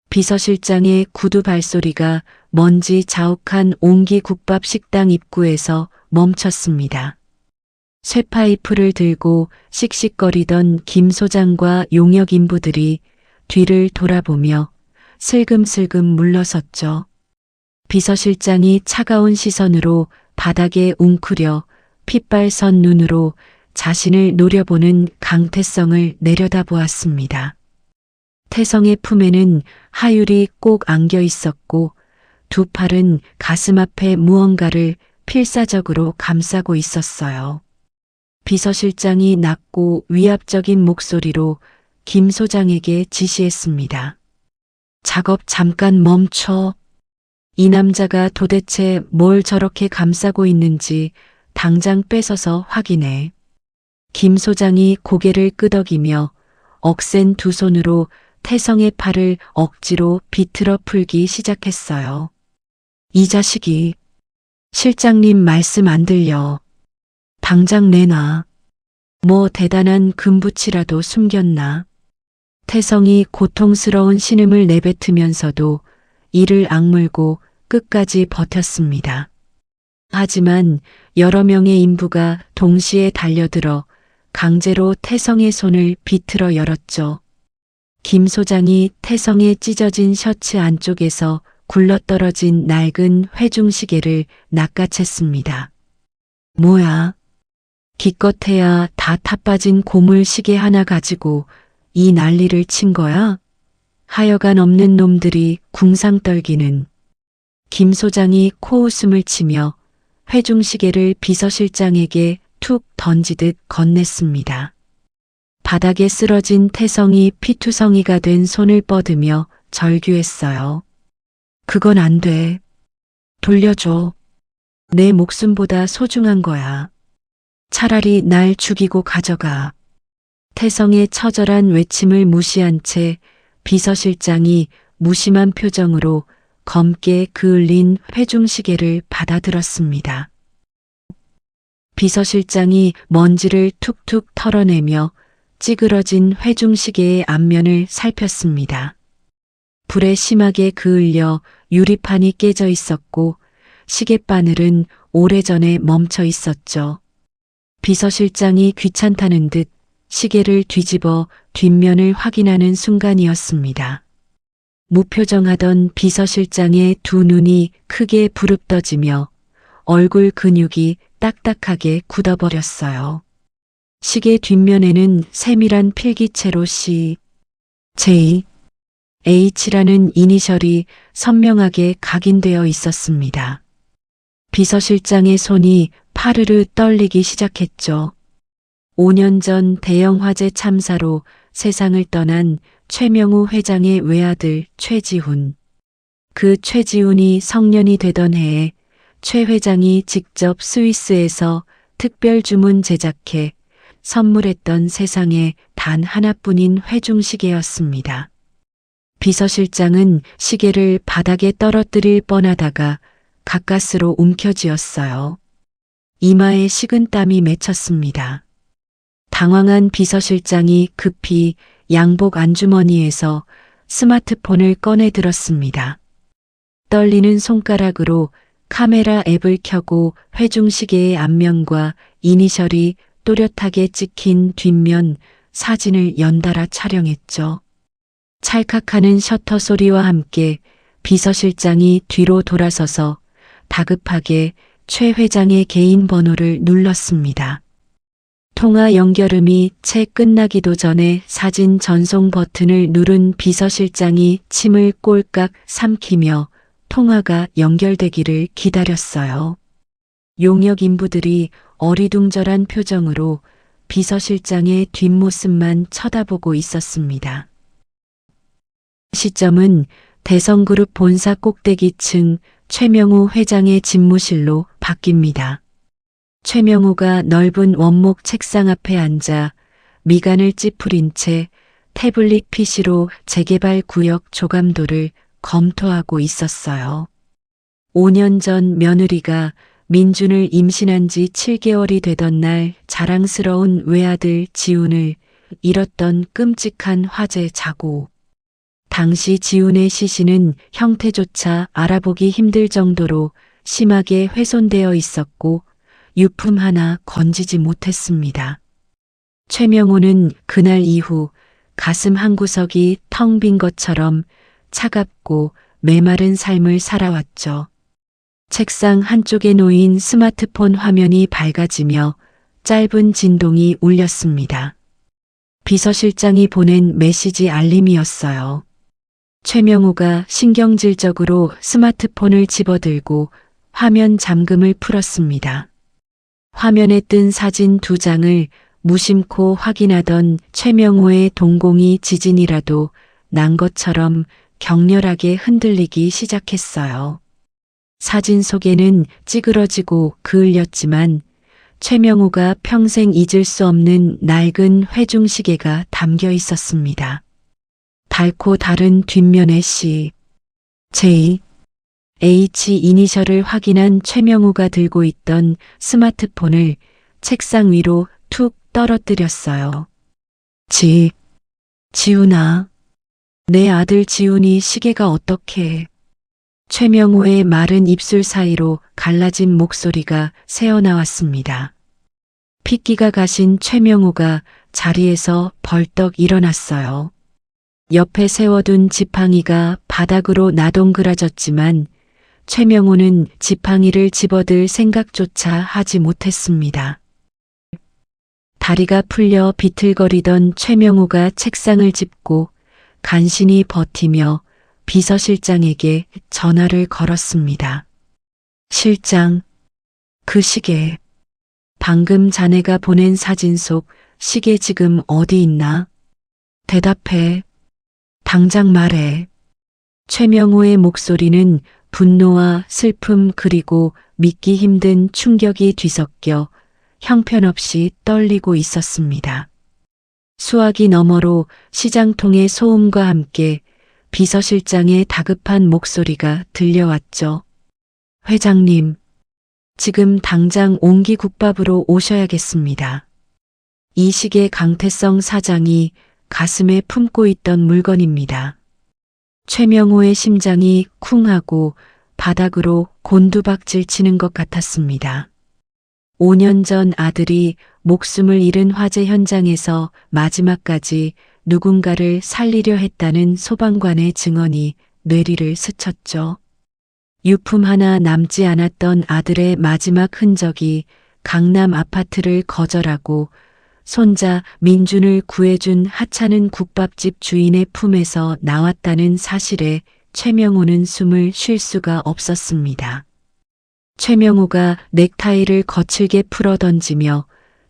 비서실장의 구두 발소리가 먼지 자욱한 옹기 국밥 식당 입구에서 멈췄습니다. 쇠파이프를 들고 씩씩거리던 김 소장과 용역 인부들이 뒤를 돌아보며 슬금슬금 물러섰죠. 비서실장이 차가운 시선으로 바닥에 웅크려 핏발선 눈으로 자신을 노려보는 강태성을 내려다보았습니다. 태성의 품에는 하율이 꼭 안겨 있었고 두 팔은 가슴 앞에 무언가를 필사적으로 감싸고 있었어요. 비서실장이 낮고 위압적인 목소리로 김 소장에게 지시했습니다. 작업 잠깐 멈춰. 이 남자가 도대체 뭘 저렇게 감싸고 있는지 당장 뺏어서 확인해. 김 소장이 고개를 끄덕이며 억센 두 손으로 태성의 팔을 억지로 비틀어 풀기 시작했어요. 이 자식이. 실장님 말씀 안 들려. 당장 내놔. 뭐 대단한 금붙이라도 숨겼나. 태성이 고통스러운 신음을 내뱉으면서도 이를 악물고 끝까지 버텼습니다. 하지만 여러 명의 인부가 동시에 달려들어 강제로 태성의 손을 비틀어 열었죠. 김 소장이 태성의 찢어진 셔츠 안쪽에서 굴러떨어진 낡은 회중시계를 낚아챘습니다. 뭐야? 기껏해야 다 탓빠진 고물 시계 하나 가지고 이 난리를 친 거야? 하여간 없는 놈들이 궁상 떨기는. 김 소장이 코웃음을 치며 회중시계를 비서실장에게 툭 던지듯 건넸습니다. 바닥에 쓰러진 태성이 피투성이가 된 손을 뻗으며 절규했어요. 그건 안 돼. 돌려줘. 내 목숨보다 소중한 거야. 차라리 날 죽이고 가져가. 태성의 처절한 외침을 무시한 채 비서실장이 무심한 표정으로 검게 그을린 회중시계를 받아들었습니다. 비서실장이 먼지를 툭툭 털어내며 찌그러진 회중시계의 앞면을 살폈습니다. 불에 심하게 그을려 유리판이 깨져 있었고 시계바늘은 오래전에 멈춰 있었죠. 비서실장이 귀찮다는 듯 시계를 뒤집어 뒷면을 확인하는 순간이었습니다. 무표정하던 비서실장의 두 눈이 크게 부릅떠지며 얼굴 근육이 딱딱하게 굳어버렸어요. 시계 뒷면에는 세밀한 필기체로 C, J, H라는 이니셜이 선명하게 각인되어 있었습니다. 비서실장의 손이 파르르 떨리기 시작했죠. 5년 전 대형 화재 참사로 세상을 떠난 최명우 회장의 외아들 최지훈. 그 최지훈이 성년이 되던 해에 최 회장이 직접 스위스에서 특별 주문 제작해 선물했던 세상에 단 하나뿐인 회중시계였습니다. 비서실장은 시계를 바닥에 떨어뜨릴 뻔하다가 가까스로 움켜쥐었어요. 이마에 식은땀이 맺혔습니다. 당황한 비서실장이 급히 양복 안주머니에서 스마트폰을 꺼내 들었습니다. 떨리는 손가락으로 카메라 앱을 켜고 회중시계의 앞면과 이니셜이 또렷하게 찍힌 뒷면 사진을 연달아 촬영했죠. 찰칵하는 셔터 소리와 함께 비서실장이 뒤로 돌아서서 다급하게 최 회장의 개인 번호를 눌렀습니다. 통화 연결음이 채 끝나기도 전에 사진 전송 버튼을 누른 비서실장이 침을 꼴깍 삼키며 통화가 연결되기를 기다렸어요. 용역 인부들이 어리둥절한 표정으로 비서실장의 뒷모습만 쳐다보고 있었습니다. 시점은 대성그룹 본사 꼭대기층 최명우 회장의 집무실로 바뀝니다. 최명우가 넓은 원목 책상 앞에 앉아 미간을 찌푸린 채 태블릿 PC로 재개발 구역 조감도를 검토하고 있었어요. 5년 전 며느리가 민준을 임신한 지 7개월이 되던 날 자랑스러운 외아들 지훈을 잃었던 끔찍한 화재 자고. 당시 지훈의 시신은 형태조차 알아보기 힘들 정도로 심하게 훼손되어 있었고 유품 하나 건지지 못했습니다. 최명호는 그날 이후 가슴 한구석이 텅 빈 것처럼 차갑고 메마른 삶을 살아왔죠. 책상 한쪽에 놓인 스마트폰 화면이 밝아지며 짧은 진동이 울렸습니다. 비서실장이 보낸 메시지 알림이었어요. 최명우가 신경질적으로 스마트폰을 집어들고 화면 잠금을 풀었습니다. 화면에 뜬 사진 2장을 무심코 확인하던 최명우의 동공이 지진이라도 난 것처럼 격렬하게 흔들리기 시작했어요. 사진 속에는 찌그러지고 그을렸지만 최명우가 평생 잊을 수 없는 낡은 회중시계가 담겨 있었습니다. 달고 다른 뒷면의 C, J, H 이니셜을 확인한 최명우가 들고 있던 스마트폰을 책상 위로 툭 떨어뜨렸어요. 지훈아, 내 아들 지훈이 시계가 어떻게... 최명우의 마른 입술 사이로 갈라진 목소리가 새어나왔습니다. 핏기가 가신 최명우가 자리에서 벌떡 일어났어요. 옆에 세워둔 지팡이가 바닥으로 나동그라졌지만 최명우는 지팡이를 집어들 생각조차 하지 못했습니다. 다리가 풀려 비틀거리던 최명우가 책상을 짚고 간신히 버티며 비서실장에게 전화를 걸었습니다. 실장, 그 시계. 방금 자네가 보낸 사진 속 시계 지금 어디 있나? 대답해. 당장 말해. 최명우의 목소리는 분노와 슬픔 그리고 믿기 힘든 충격이 뒤섞여 형편없이 떨리고 있었습니다. 수화기 너머로 시장통의 소음과 함께 비서실장의 다급한 목소리가 들려왔죠. 회장님, 지금 당장 옹기국밥으로 오셔야겠습니다. 이 시계 강태성 사장이 가슴에 품고 있던 물건입니다. 최명호의 심장이 쿵하고 바닥으로 곤두박질 치는 것 같았습니다. 5년 전 아들이 목숨을 잃은 화재 현장에서 마지막까지 누군가를 살리려 했다는 소방관의 증언이 뇌리를 스쳤죠. 유품 하나 남지 않았던 아들의 마지막 흔적이 강남 아파트를 거절하고 손자 민준을 구해준 하찮은 국밥집 주인의 품에서 나왔다는 사실에 최명호는 숨을 쉴 수가 없었습니다. 최명호가 넥타이를 거칠게 풀어 던지며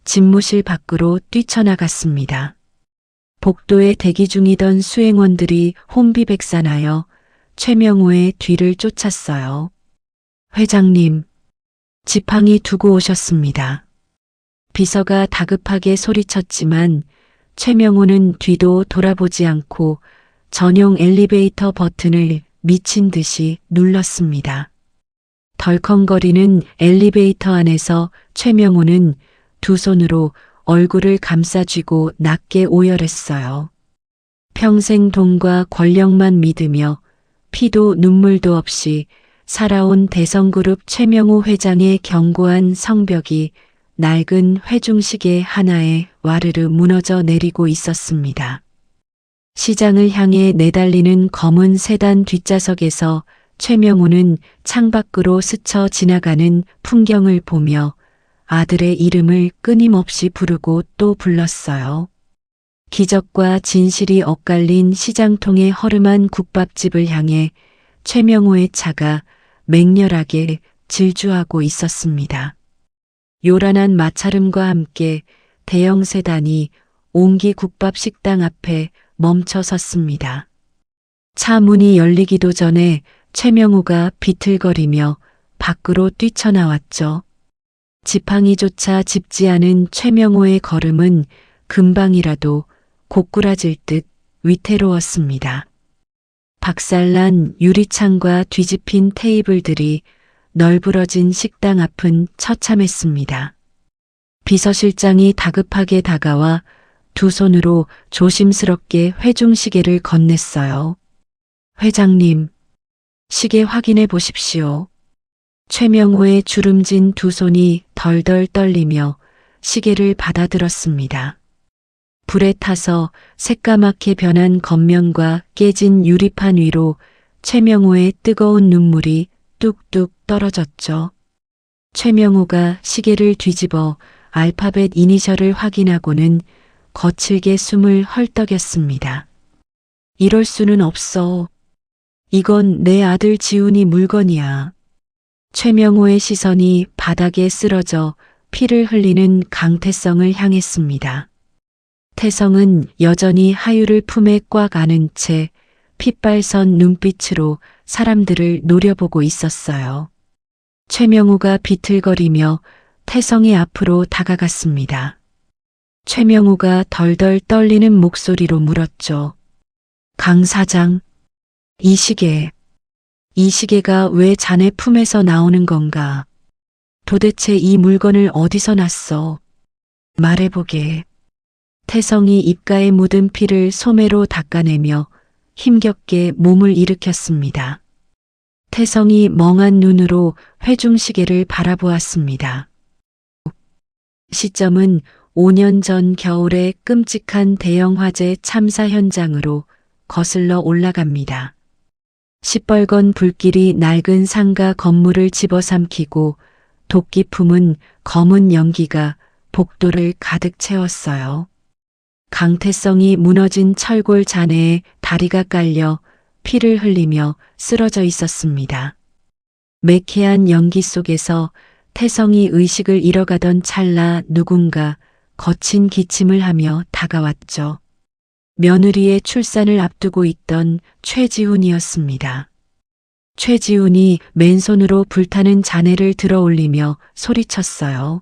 집무실 밖으로 뛰쳐나갔습니다. 복도에 대기 중이던 수행원들이 혼비백산하여 최명호의 뒤를 쫓았어요. 회장님, 지팡이 두고 오셨습니다. 비서가 다급하게 소리쳤지만 최명호는 뒤도 돌아보지 않고 전용 엘리베이터 버튼을 미친 듯이 눌렀습니다. 덜컹거리는 엘리베이터 안에서 최명호는 두 손으로 얼굴을 감싸쥐고 낮게 오열했어요. 평생 돈과 권력만 믿으며 피도 눈물도 없이 살아온 대성그룹 최명호 회장의 견고한 성벽이 낡은 회중시계 하나에 와르르 무너져 내리고 있었습니다. 시장을 향해 내달리는 검은 세단 뒷좌석에서 최명호는 창밖으로 스쳐 지나가는 풍경을 보며 아들의 이름을 끊임없이 부르고 또 불렀어요. 기적과 진실이 엇갈린 시장통의 허름한 국밥집을 향해 최명호의 차가 맹렬하게 질주하고 있었습니다. 요란한 마찰음과 함께 대형 세단이 옹기 국밥 식당 앞에 멈춰 섰습니다. 차 문이 열리기도 전에 최명호가 비틀거리며 밖으로 뛰쳐나왔죠. 지팡이조차 짚지 않은 최명호의 걸음은 금방이라도 고꾸라질 듯 위태로웠습니다. 박살난 유리창과 뒤집힌 테이블들이 널브러진 식당 앞은 처참했습니다. 비서실장이 다급하게 다가와 두 손으로 조심스럽게 회중시계를 건넸어요. 회장님, 시계 확인해 보십시오. 최명호의 주름진 두 손이 덜덜 떨리며 시계를 받아들었습니다. 불에 타서 새까맣게 변한 겉면과 깨진 유리판 위로 최명호의 뜨거운 눈물이 뚝뚝 떨어졌죠. 최명호가 시계를 뒤집어 알파벳 이니셜을 확인하고는 거칠게 숨을 헐떡였습니다. 이럴 수는 없어. 이건 내 아들 지훈이 물건이야. 최명호의 시선이 바닥에 쓰러져 피를 흘리는 강태성을 향했습니다. 태성은 여전히 하유를 품에 꽉 안은 채 핏발선 눈빛으로 사람들을 노려보고 있었어요. 최명호가 비틀거리며 태성의 앞으로 다가갔습니다. 최명호가 덜덜 떨리는 목소리로 물었죠. 강 사장, 이 시계가 왜 자네 품에서 나오는 건가? 도대체 이 물건을 어디서 났어? 말해보게. 태성이 입가에 묻은 피를 소매로 닦아내며 힘겹게 몸을 일으켰습니다. 태성이 멍한 눈으로 회중시계를 바라보았습니다. 시점은 5년 전 겨울의 끔찍한 대형 화재 참사 현장으로 거슬러 올라갑니다. 시뻘건 불길이 낡은 상가 건물을 집어삼키고 도끼 품은 검은 연기가 복도를 가득 채웠어요. 강태성이 무너진 철골 잔해에 다리가 깔려 피를 흘리며 쓰러져 있었습니다. 매캐한 연기 속에서 태성이 의식을 잃어가던 찰나 누군가 거친 기침을 하며 다가왔죠. 며느리의 출산을 앞두고 있던 최지훈이었습니다. 최지훈이 맨손으로 불타는 잔해를 들어 올리며 소리쳤어요.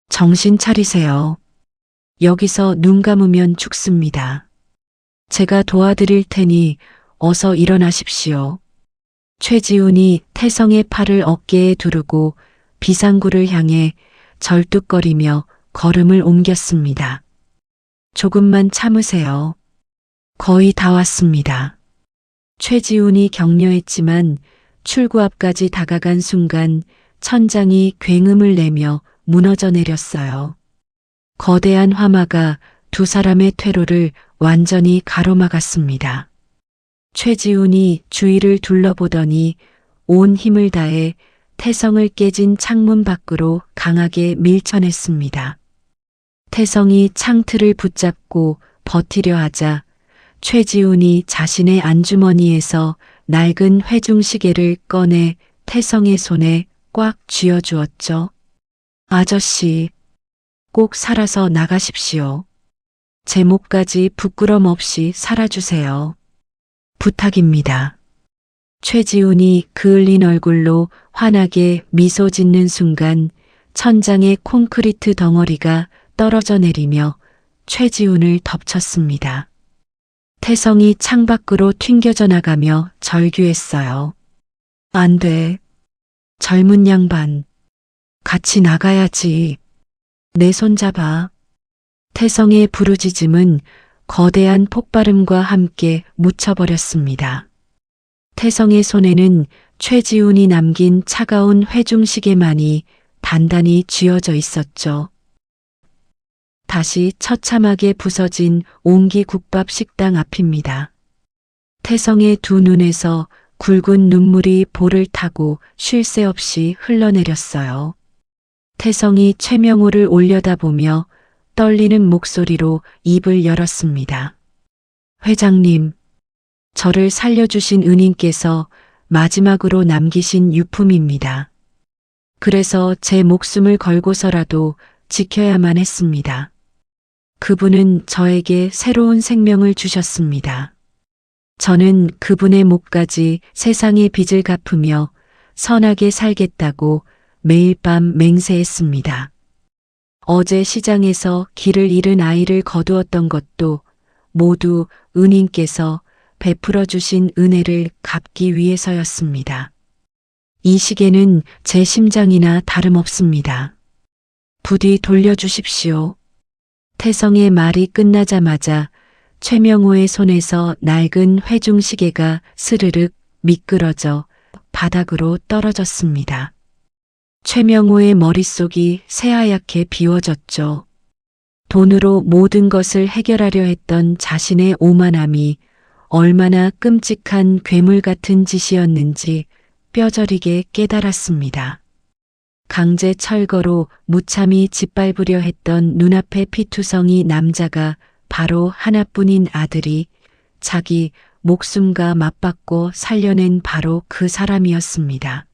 정신 차리세요. 여기서 눈 감으면 죽습니다. 제가 도와드릴 테니 어서 일어나십시오. 최지훈이 태성의 팔을 어깨에 두르고 비상구를 향해 절뚝거리며 걸음을 옮겼습니다. 조금만 참으세요. 거의 다 왔습니다. 최지훈이 격려했지만 출구 앞까지 다가간 순간 천장이 굉음을 내며 무너져 내렸어요. 거대한 화마가 두 사람의 퇴로를 완전히 가로막았습니다. 최지훈이 주위를 둘러보더니 온 힘을 다해 태성을 깨진 창문 밖으로 강하게 밀쳐냈습니다. 태성이 창틀을 붙잡고 버티려 하자 최지훈이 자신의 안주머니에서 낡은 회중시계를 꺼내 태성의 손에 꽉 쥐어주었죠. 아저씨, 꼭 살아서 나가십시오. 제 몫까지 부끄럼 없이 살아주세요. 부탁입니다. 최지훈이 그을린 얼굴로 환하게 미소 짓는 순간 천장의 콘크리트 덩어리가 떨어져 내리며 최지훈을 덮쳤습니다. 태성이 창밖으로 튕겨져 나가며 절규했어요. 안 돼. 젊은 양반. 같이 나가야지. 내 손 잡아. 태성의 부르짖음은 거대한 폭발음과 함께 묻혀버렸습니다. 태성의 손에는 최지훈이 남긴 차가운 회중시계만이 단단히 쥐어져 있었죠. 다시 처참하게 부서진 옹기국밥 식당 앞입니다. 태성의 두 눈에서 굵은 눈물이 볼을 타고 쉴 새 없이 흘러내렸어요. 태성이 최명호를 올려다보며 떨리는 목소리로 입을 열었습니다. 회장님, 저를 살려주신 은인께서 마지막으로 남기신 유품입니다. 그래서 제 목숨을 걸고서라도 지켜야만 했습니다. 그분은 저에게 새로운 생명을 주셨습니다. 저는 그분의 몫까지 세상의 빚을 갚으며 선하게 살겠다고 매일 밤 맹세했습니다. 어제 시장에서 길을 잃은 아이를 거두었던 것도 모두 은인께서 베풀어 주신 은혜를 갚기 위해서였습니다. 이 시계는 제 심장이나 다름없습니다. 부디 돌려주십시오. 태성의 말이 끝나자마자 최명호의 손에서 낡은 회중시계가 스르륵 미끄러져 바닥으로 떨어졌습니다. 최명호의 머릿속이 새하얗게 비워졌죠. 돈으로 모든 것을 해결하려 했던 자신의 오만함이 얼마나 끔찍한 괴물 같은 짓이었는지 뼈저리게 깨달았습니다. 강제 철거로 무참히 짓밟으려 했던 눈앞의 피투성이 남자가 바로 하나뿐인 아들이 자기 목숨과 맞받고 살려낸 바로 그 사람이었습니다.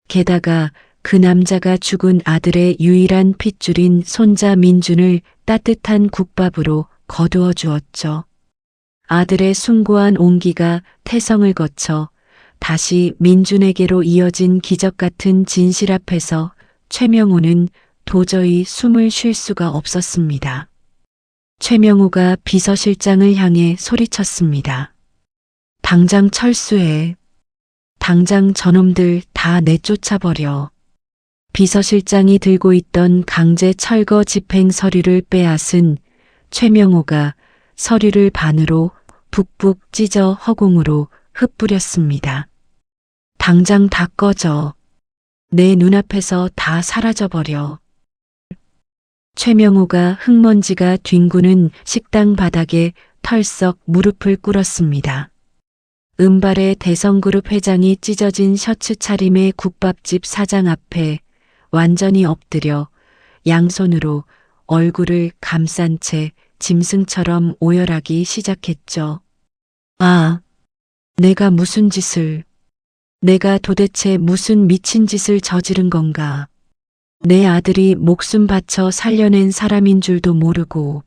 게다가 그 남자가 죽은 아들의 유일한 핏줄인 손자 민준을 따뜻한 국밥으로 거두어 주었죠. 아들의 숭고한 온기가 태성을 거쳐 다시 민준에게로 이어진 기적 같은 진실 앞에서 최명호는 도저히 숨을 쉴 수가 없었습니다. 최명호가 비서실장을 향해 소리쳤습니다. 당장 철수해. 당장 저놈들 다 내쫓아버려. 비서실장이 들고 있던 강제 철거 집행 서류를 빼앗은 최명호가 서류를 반으로 북북 찢어 허공으로 흩뿌렸습니다. 당장 다 꺼져. 내 눈앞에서 다 사라져버려. 최명호가 흙먼지가 뒹구는 식당 바닥에 털썩 무릎을 꿇었습니다. 은발의 대성그룹 회장이 찢어진 셔츠 차림의 국밥집 사장 앞에 완전히 엎드려 양손으로 얼굴을 감싼 채 짐승처럼 오열하기 시작했죠. 아, 내가 무슨 짓을, 내가 도대체 무슨 미친 짓을 저지른 건가. 내 아들이 목숨 바쳐 살려낸 사람인 줄도 모르고.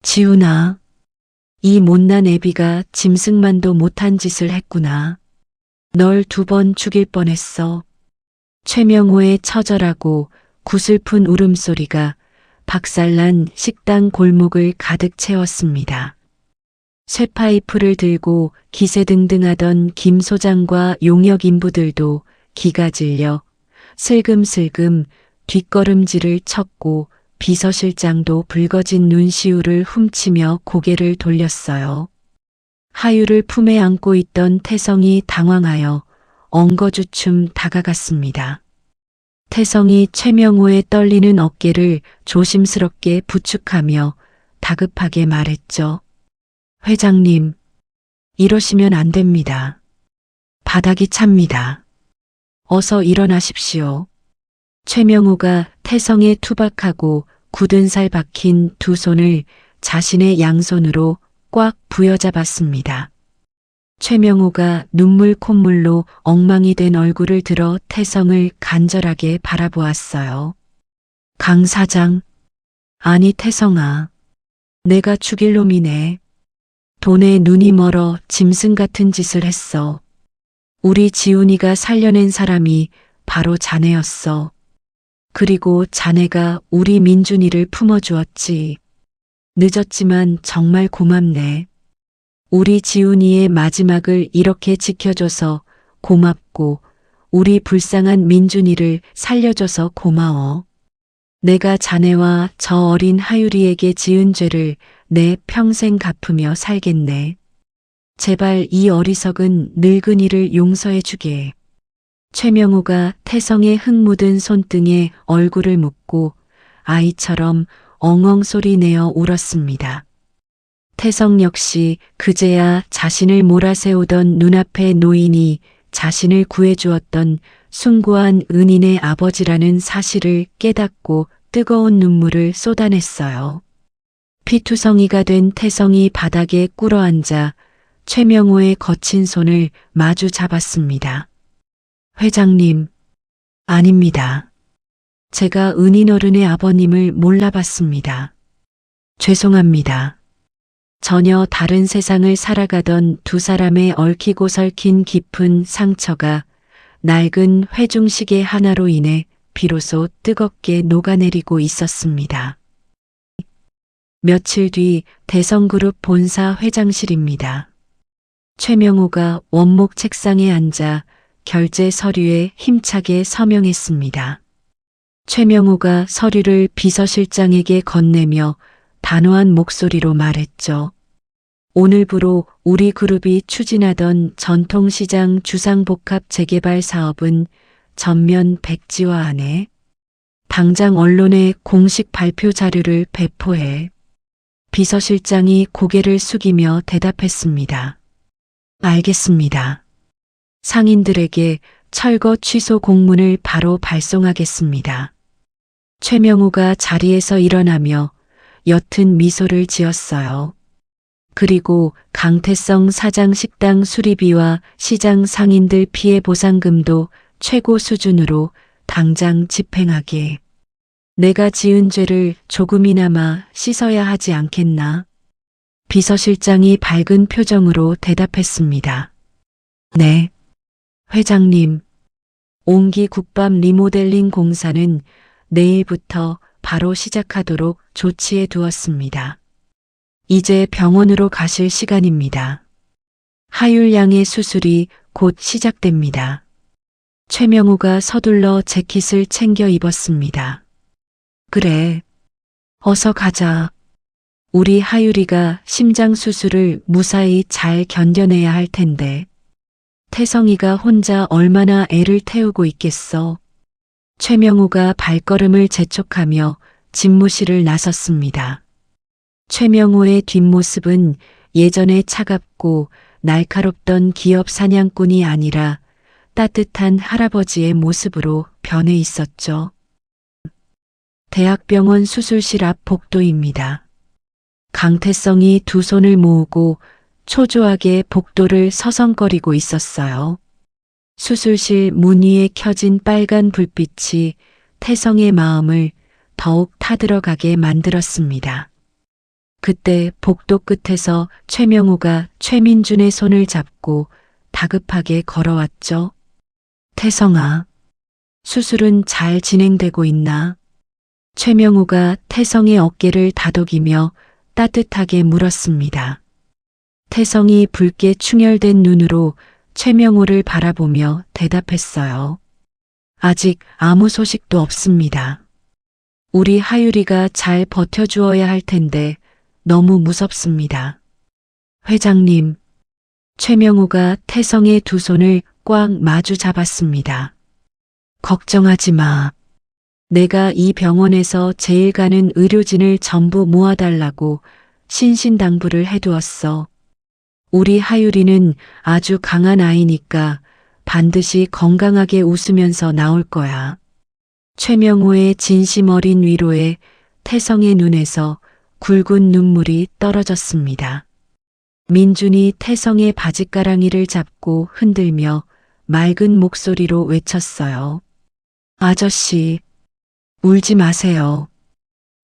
지훈아, 이 못난 애비가 짐승만도 못한 짓을 했구나. 널 2번 죽일 뻔했어. 최명호의 처절하고 구슬픈 울음소리가 박살난 식당 골목을 가득 채웠습니다. 쇠파이프를 들고 기세등등하던 김 소장과 용역 인부들도 기가 질려 슬금슬금 뒷걸음질을 쳤고 비서실장도 붉어진 눈시울을 훔치며 고개를 돌렸어요. 하유를 품에 안고 있던 태성이 당황하여 엉거주춤 다가갔습니다. 태성이 최명호의 떨리는 어깨를 조심스럽게 부축하며 다급하게 말했죠. 회장님, 이러시면 안 됩니다. 바닥이 찹니다. 어서 일어나십시오. 최명호가 태성의 투박하고 굳은 살 박힌 두 손을 자신의 양손으로 꽉 부여잡았습니다. 최명호가 눈물 콧물로 엉망이 된 얼굴을 들어 태성을 간절하게 바라보았어요. 강 사장, 아니 태성아, 내가 죽일 놈이네. 돈에 눈이 멀어 짐승 같은 짓을 했어. 우리 지훈이가 살려낸 사람이 바로 자네였어. 그리고 자네가 우리 민준이를 품어주었지. 늦었지만 정말 고맙네. 우리 지훈이의 마지막을 이렇게 지켜줘서 고맙고 우리 불쌍한 민준이를 살려줘서 고마워. 내가 자네와 저 어린 하유리에게 지은 죄를 내 평생 갚으며 살겠네. 제발 이 어리석은 늙은이를 용서해 주게. 최명호가 태성의 흙 묻은 손등에 얼굴을 묻고 아이처럼 엉엉 소리 내어 울었습니다. 태성 역시 그제야 자신을 몰아세우던 눈앞의 노인이 자신을 구해주었던 숭고한 은인의 아버지라는 사실을 깨닫고 뜨거운 눈물을 쏟아냈어요. 피투성이가 된 태성이 바닥에 꿇어앉아 최명호의 거친 손을 마주 잡았습니다. 회장님, 아닙니다. 제가 은인 어른의 아버님을 몰라봤습니다. 죄송합니다. 전혀 다른 세상을 살아가던 두 사람의 얽히고 설킨 깊은 상처가 낡은 회중시계 하나로 인해 비로소 뜨겁게 녹아내리고 있었습니다. 며칠 뒤 대성그룹 본사 회장실입니다. 최명호가 원목 책상에 앉아 결제 서류에 힘차게 서명했습니다. 최명호가 서류를 비서실장에게 건네며 단호한 목소리로 말했죠. 오늘부로 우리 그룹이 추진하던 전통시장 주상복합 재개발 사업은 전면 백지화하네. 당장 언론에 공식 발표 자료를 배포해. 비서실장이 고개를 숙이며 대답했습니다. 알겠습니다. 상인들에게 철거 취소 공문을 바로 발송하겠습니다. 최명호가 자리에서 일어나며 옅은 미소를 지었어요. 그리고 강태성 사장 식당 수리비와 시장 상인들 피해 보상금도 최고 수준으로 당장 집행하게. 내가 지은 죄를 조금이나마 씻어야 하지 않겠나? 비서실장이 밝은 표정으로 대답했습니다. 네. 회장님, 옹기 국밥 리모델링 공사는 내일부터 바로 시작하도록 조치해 두었습니다. 이제 병원으로 가실 시간입니다. 하율 양의 수술이 곧 시작됩니다. 최명호가 서둘러 재킷을 챙겨 입었습니다. 그래, 어서 가자. 우리 하율이가 심장 수술을 무사히 잘 견뎌내야 할 텐데. 태성이가 혼자 얼마나 애를 태우고 있겠어. 최명호가 발걸음을 재촉하며 집무실을 나섰습니다. 최명호의 뒷모습은 예전에 차갑고 날카롭던 기업 사냥꾼이 아니라 따뜻한 할아버지의 모습으로 변해 있었죠. 대학병원 수술실 앞 복도입니다. 강태성이 두 손을 모으고 초조하게 복도를 서성거리고 있었어요. 수술실 문 위에 켜진 빨간 불빛이 태성의 마음을 더욱 타들어가게 만들었습니다. 그때 복도 끝에서 최명호가 최민준의 손을 잡고 다급하게 걸어왔죠. 태성아, 수술은 잘 진행되고 있나? 최명호가 태성의 어깨를 다독이며 따뜻하게 물었습니다. 태성이 붉게 충혈된 눈으로 최명호를 바라보며 대답했어요. 아직 아무 소식도 없습니다. 우리 하율이가 잘 버텨주어야 할 텐데 너무 무섭습니다. 회장님, 최명호가 태성의 두 손을 꽉 마주 잡았습니다. 걱정하지 마. 내가 이 병원에서 제일 가는 의료진을 전부 모아달라고 신신당부를 해두었어. 우리 하율이는 아주 강한 아이니까 반드시 건강하게 웃으면서 나올 거야. 최명호의 진심 어린 위로에 태성의 눈에서 굵은 눈물이 떨어졌습니다. 민준이 태성의 바짓가랑이를 잡고 흔들며 맑은 목소리로 외쳤어요. 아저씨, 울지 마세요.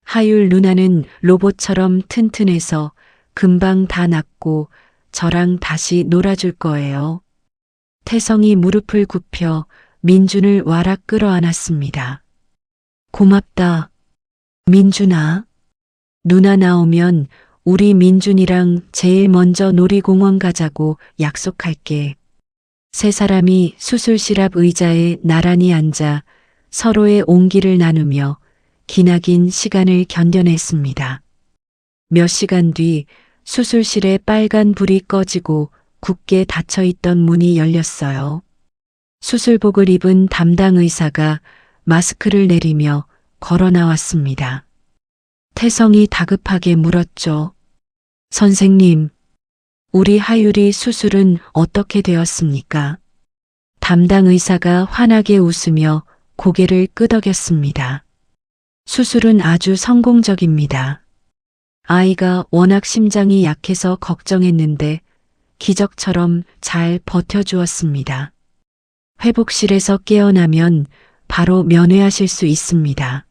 하율 누나는 로봇처럼 튼튼해서 금방 다 낫고 저랑 다시 놀아줄 거예요. 태성이 무릎을 굽혀 민준을 와락 끌어안았습니다. 고맙다. 민준아. 누나 나오면 우리 민준이랑 제일 먼저 놀이공원 가자고 약속할게. 세 사람이 수술실 앞 의자에 나란히 앉아 서로의 온기를 나누며 기나긴 시간을 견뎌냈습니다. 몇 시간 뒤 수술실에 빨간 불이 꺼지고 굳게 닫혀있던 문이 열렸어요. 수술복을 입은 담당 의사가 마스크를 내리며 걸어 나왔습니다. 태성이 다급하게 물었죠. 선생님, 우리 하율이 수술은 어떻게 되었습니까? 담당 의사가 환하게 웃으며 고개를 끄덕였습니다. 수술은 아주 성공적입니다. 아이가 워낙 심장이 약해서 걱정했는데 기적처럼 잘 버텨주었습니다. 회복실에서 깨어나면 바로 면회하실 수 있습니다.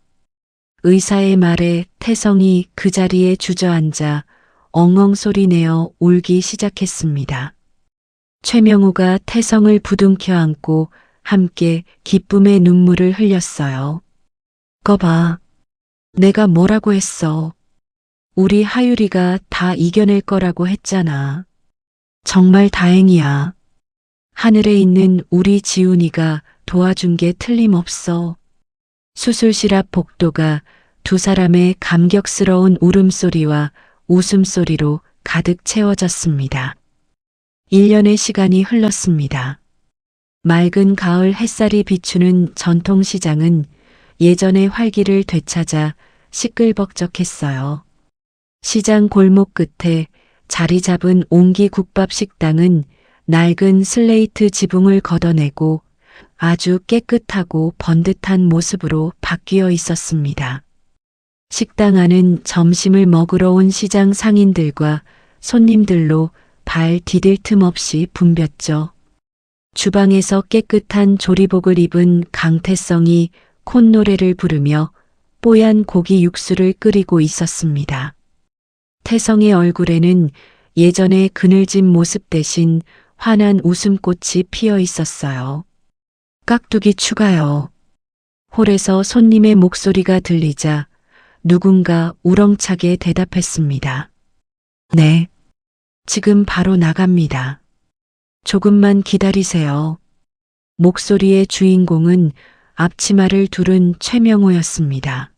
의사의 말에 태성이 그 자리에 주저앉아 엉엉 소리내어 울기 시작했습니다. 최명우가 태성을 부둥켜 안고 함께 기쁨의 눈물을 흘렸어요. 거봐, 내가 뭐라고 했어. 우리 하율이가 다 이겨낼 거라고 했잖아. 정말 다행이야. 하늘에 있는 우리 지훈이가 도와준 게 틀림없어. 수술실 앞 복도가 두 사람의 감격스러운 울음소리와 웃음소리로 가득 채워졌습니다. 1년의 시간이 흘렀습니다. 맑은 가을 햇살이 비추는 전통시장은 예전의 활기를 되찾아 시끌벅적했어요. 시장 골목 끝에 자리 잡은 옹기 국밥 식당은 낡은 슬레이트 지붕을 걷어내고 아주 깨끗하고 번듯한 모습으로 바뀌어 있었습니다. 식당 안은 점심을 먹으러 온 시장 상인들과 손님들로 발 디딜 틈 없이 붐볐죠. 주방에서 깨끗한 조리복을 입은 강태성이 콧노래를 부르며 뽀얀 고기 육수를 끓이고 있었습니다. 태성의 얼굴에는 예전의 그늘진 모습 대신 환한 웃음꽃이 피어 있었어요. 깍두기 추가요. 홀에서 손님의 목소리가 들리자 누군가 우렁차게 대답했습니다. 네, 지금 바로 나갑니다. 조금만 기다리세요. 목소리의 주인공은 앞치마를 두른 최명호였습니다.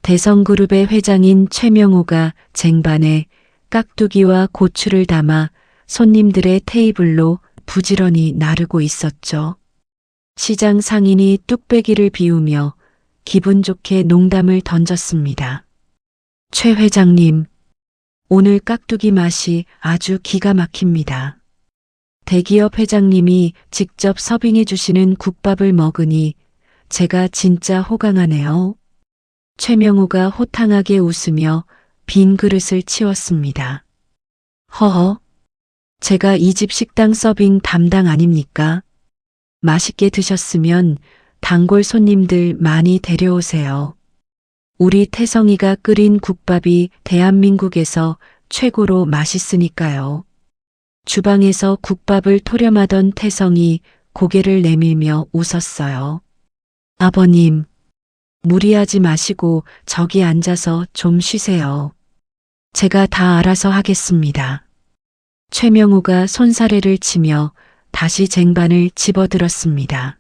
대성그룹의 회장인 최명호가 쟁반에 깍두기와 고추를 담아 손님들의 테이블로 부지런히 나르고 있었죠. 시장 상인이 뚝배기를 비우며 기분 좋게 농담을 던졌습니다. 최 회장님, 오늘 깍두기 맛이 아주 기가 막힙니다. 대기업 회장님이 직접 서빙해 주시는 국밥을 먹으니 제가 진짜 호강하네요. 최명우가 호탕하게 웃으며 빈 그릇을 치웠습니다. 허허, 제가 이 집 식당 서빙 담당 아닙니까? 맛있게 드셨으면 단골 손님들 많이 데려오세요. 우리 태성이가 끓인 국밥이 대한민국에서 최고로 맛있으니까요. 주방에서 국밥을 토렴하던 태성이 고개를 내밀며 웃었어요. 아버님, 무리하지 마시고 저기 앉아서 좀 쉬세요. 제가 다 알아서 하겠습니다. 최명우가 손사래를 치며 다시 쟁반을 집어들었습니다.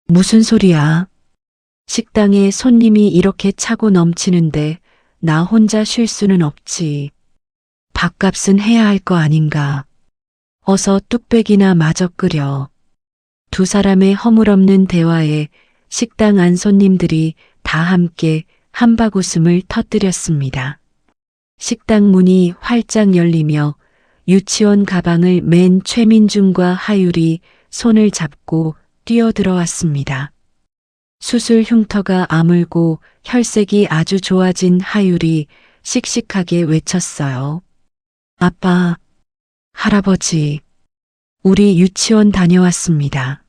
무슨 소리야? 식당에 손님이 이렇게 차고 넘치는데 나 혼자 쉴 수는 없지. 밥값은 해야 할 거 아닌가. 어서 뚝배기나 마저 끓여. 두 사람의 허물없는 대화에 식당 안 손님들이 다 함께 한박웃음을 터뜨렸습니다. 식당 문이 활짝 열리며 유치원 가방을 맨 최민준과 하율이 손을 잡고 뛰어들어왔습니다. 수술 흉터가 아물고 혈색이 아주 좋아진 하율이 씩씩하게 외쳤어요. 아빠, 할아버지, 우리 유치원 다녀왔습니다.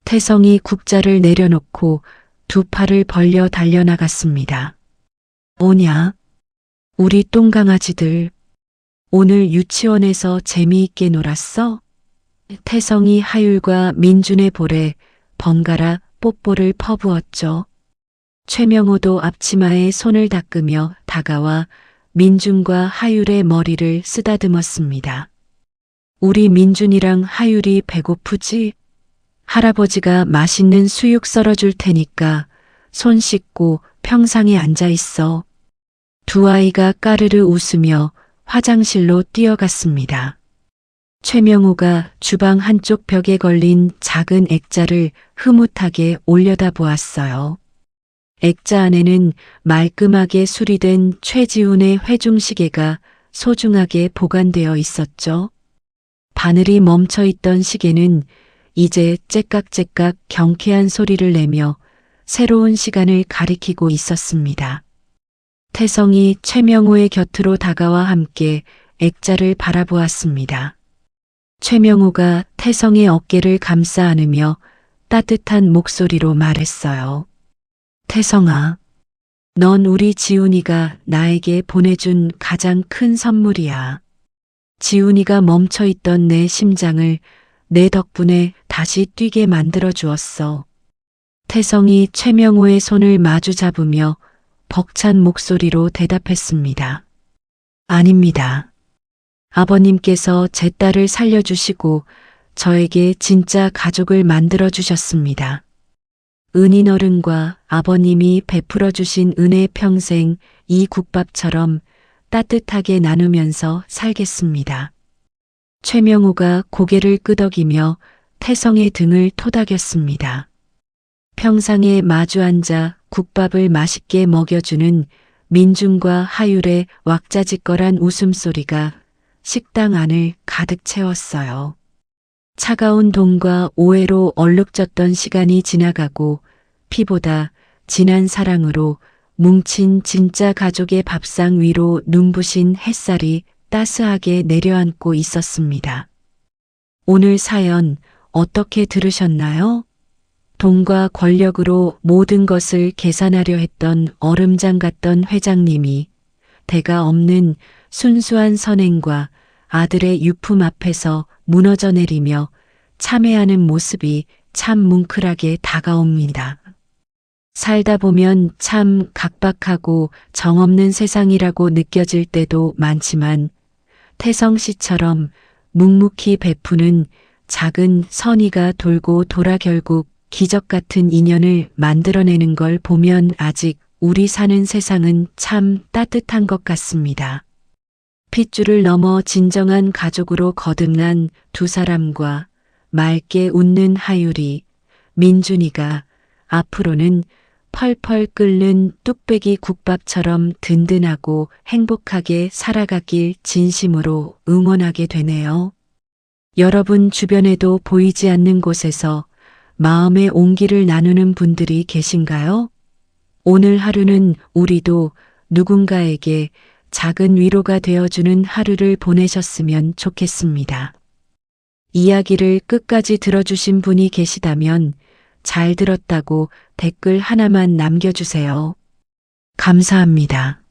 태성이 국자를 내려놓고 두 팔을 벌려 달려나갔습니다. 오냐? 우리 똥강아지들, 오늘 유치원에서 재미있게 놀았어? 태성이 하율과 민준의 볼에 번갈아 뽀뽀를 퍼부었죠. 최명호도 앞치마에 손을 닦으며 다가와 민준과 하율의 머리를 쓰다듬었습니다. 우리 민준이랑 하율이 배고프지? 할아버지가 맛있는 수육 썰어줄 테니까 손 씻고 평상에 앉아 있어. 두 아이가 까르르 웃으며 화장실로 뛰어갔습니다. 최명호가 주방 한쪽 벽에 걸린 작은 액자를 흐뭇하게 올려다 보았어요. 액자 안에는 말끔하게 수리된 최지훈의 회중시계가 소중하게 보관되어 있었죠. 바늘이 멈춰있던 시계는 이제 째깍째깍 경쾌한 소리를 내며 새로운 시간을 가리키고 있었습니다. 태성이 최명호의 곁으로 다가와 함께 액자를 바라보았습니다. 최명호가 태성의 어깨를 감싸 안으며 따뜻한 목소리로 말했어요. 태성아, 넌 우리 지훈이가 나에게 보내준 가장 큰 선물이야. 지훈이가 멈춰있던 내 심장을 내 덕분에 다시 뛰게 만들어 주었어. 태성이 최명호의 손을 마주 잡으며 벅찬 목소리로 대답했습니다. 아닙니다. 아버님께서 제 딸을 살려주시고 저에게 진짜 가족을 만들어 주셨습니다. 은인 어른과 아버님이 베풀어 주신 은혜 평생 이 국밥처럼 따뜻하게 나누면서 살겠습니다. 최명호가 고개를 끄덕이며 태성의 등을 토닥였습니다. 평상에 마주 앉아 국밥을 맛있게 먹여주는 민준과 하율의 왁자지껄한 웃음소리가 식당 안을 가득 채웠어요. 차가운 동과 오해로 얼룩졌던 시간이 지나가고 피보다 진한 사랑으로 뭉친 진짜 가족의 밥상 위로 눈부신 햇살이 따스하게 내려앉고 있었습니다. 오늘 사연 어떻게 들으셨나요? 돈과 권력으로 모든 것을 계산하려 했던 얼음장 같던 회장님이 대가 없는 순수한 선행과 아들의 유품 앞에서 무너져 내리며 참회하는 모습이 참 뭉클하게 다가옵니다. 살다 보면 참 각박하고 정없는 세상이라고 느껴질 때도 많지만 태성 씨처럼 묵묵히 베푸는 작은 선의가 돌고 돌아 결국 기적 같은 인연을 만들어내는 걸 보면 아직 우리 사는 세상은 참 따뜻한 것 같습니다. 핏줄을 넘어 진정한 가족으로 거듭난 두 사람과 맑게 웃는 하율이, 민준이가 앞으로는 펄펄 끓는 뚝배기 국밥처럼 든든하고 행복하게 살아가길 진심으로 응원하게 되네요. 여러분 주변에도 보이지 않는 곳에서 마음의 온기를 나누는 분들이 계신가요? 오늘 하루는 우리도 누군가에게 작은 위로가 되어주는 하루를 보내셨으면 좋겠습니다. 이야기를 끝까지 들어주신 분이 계시다면 잘 들었다고 댓글 하나만 남겨주세요. 감사합니다.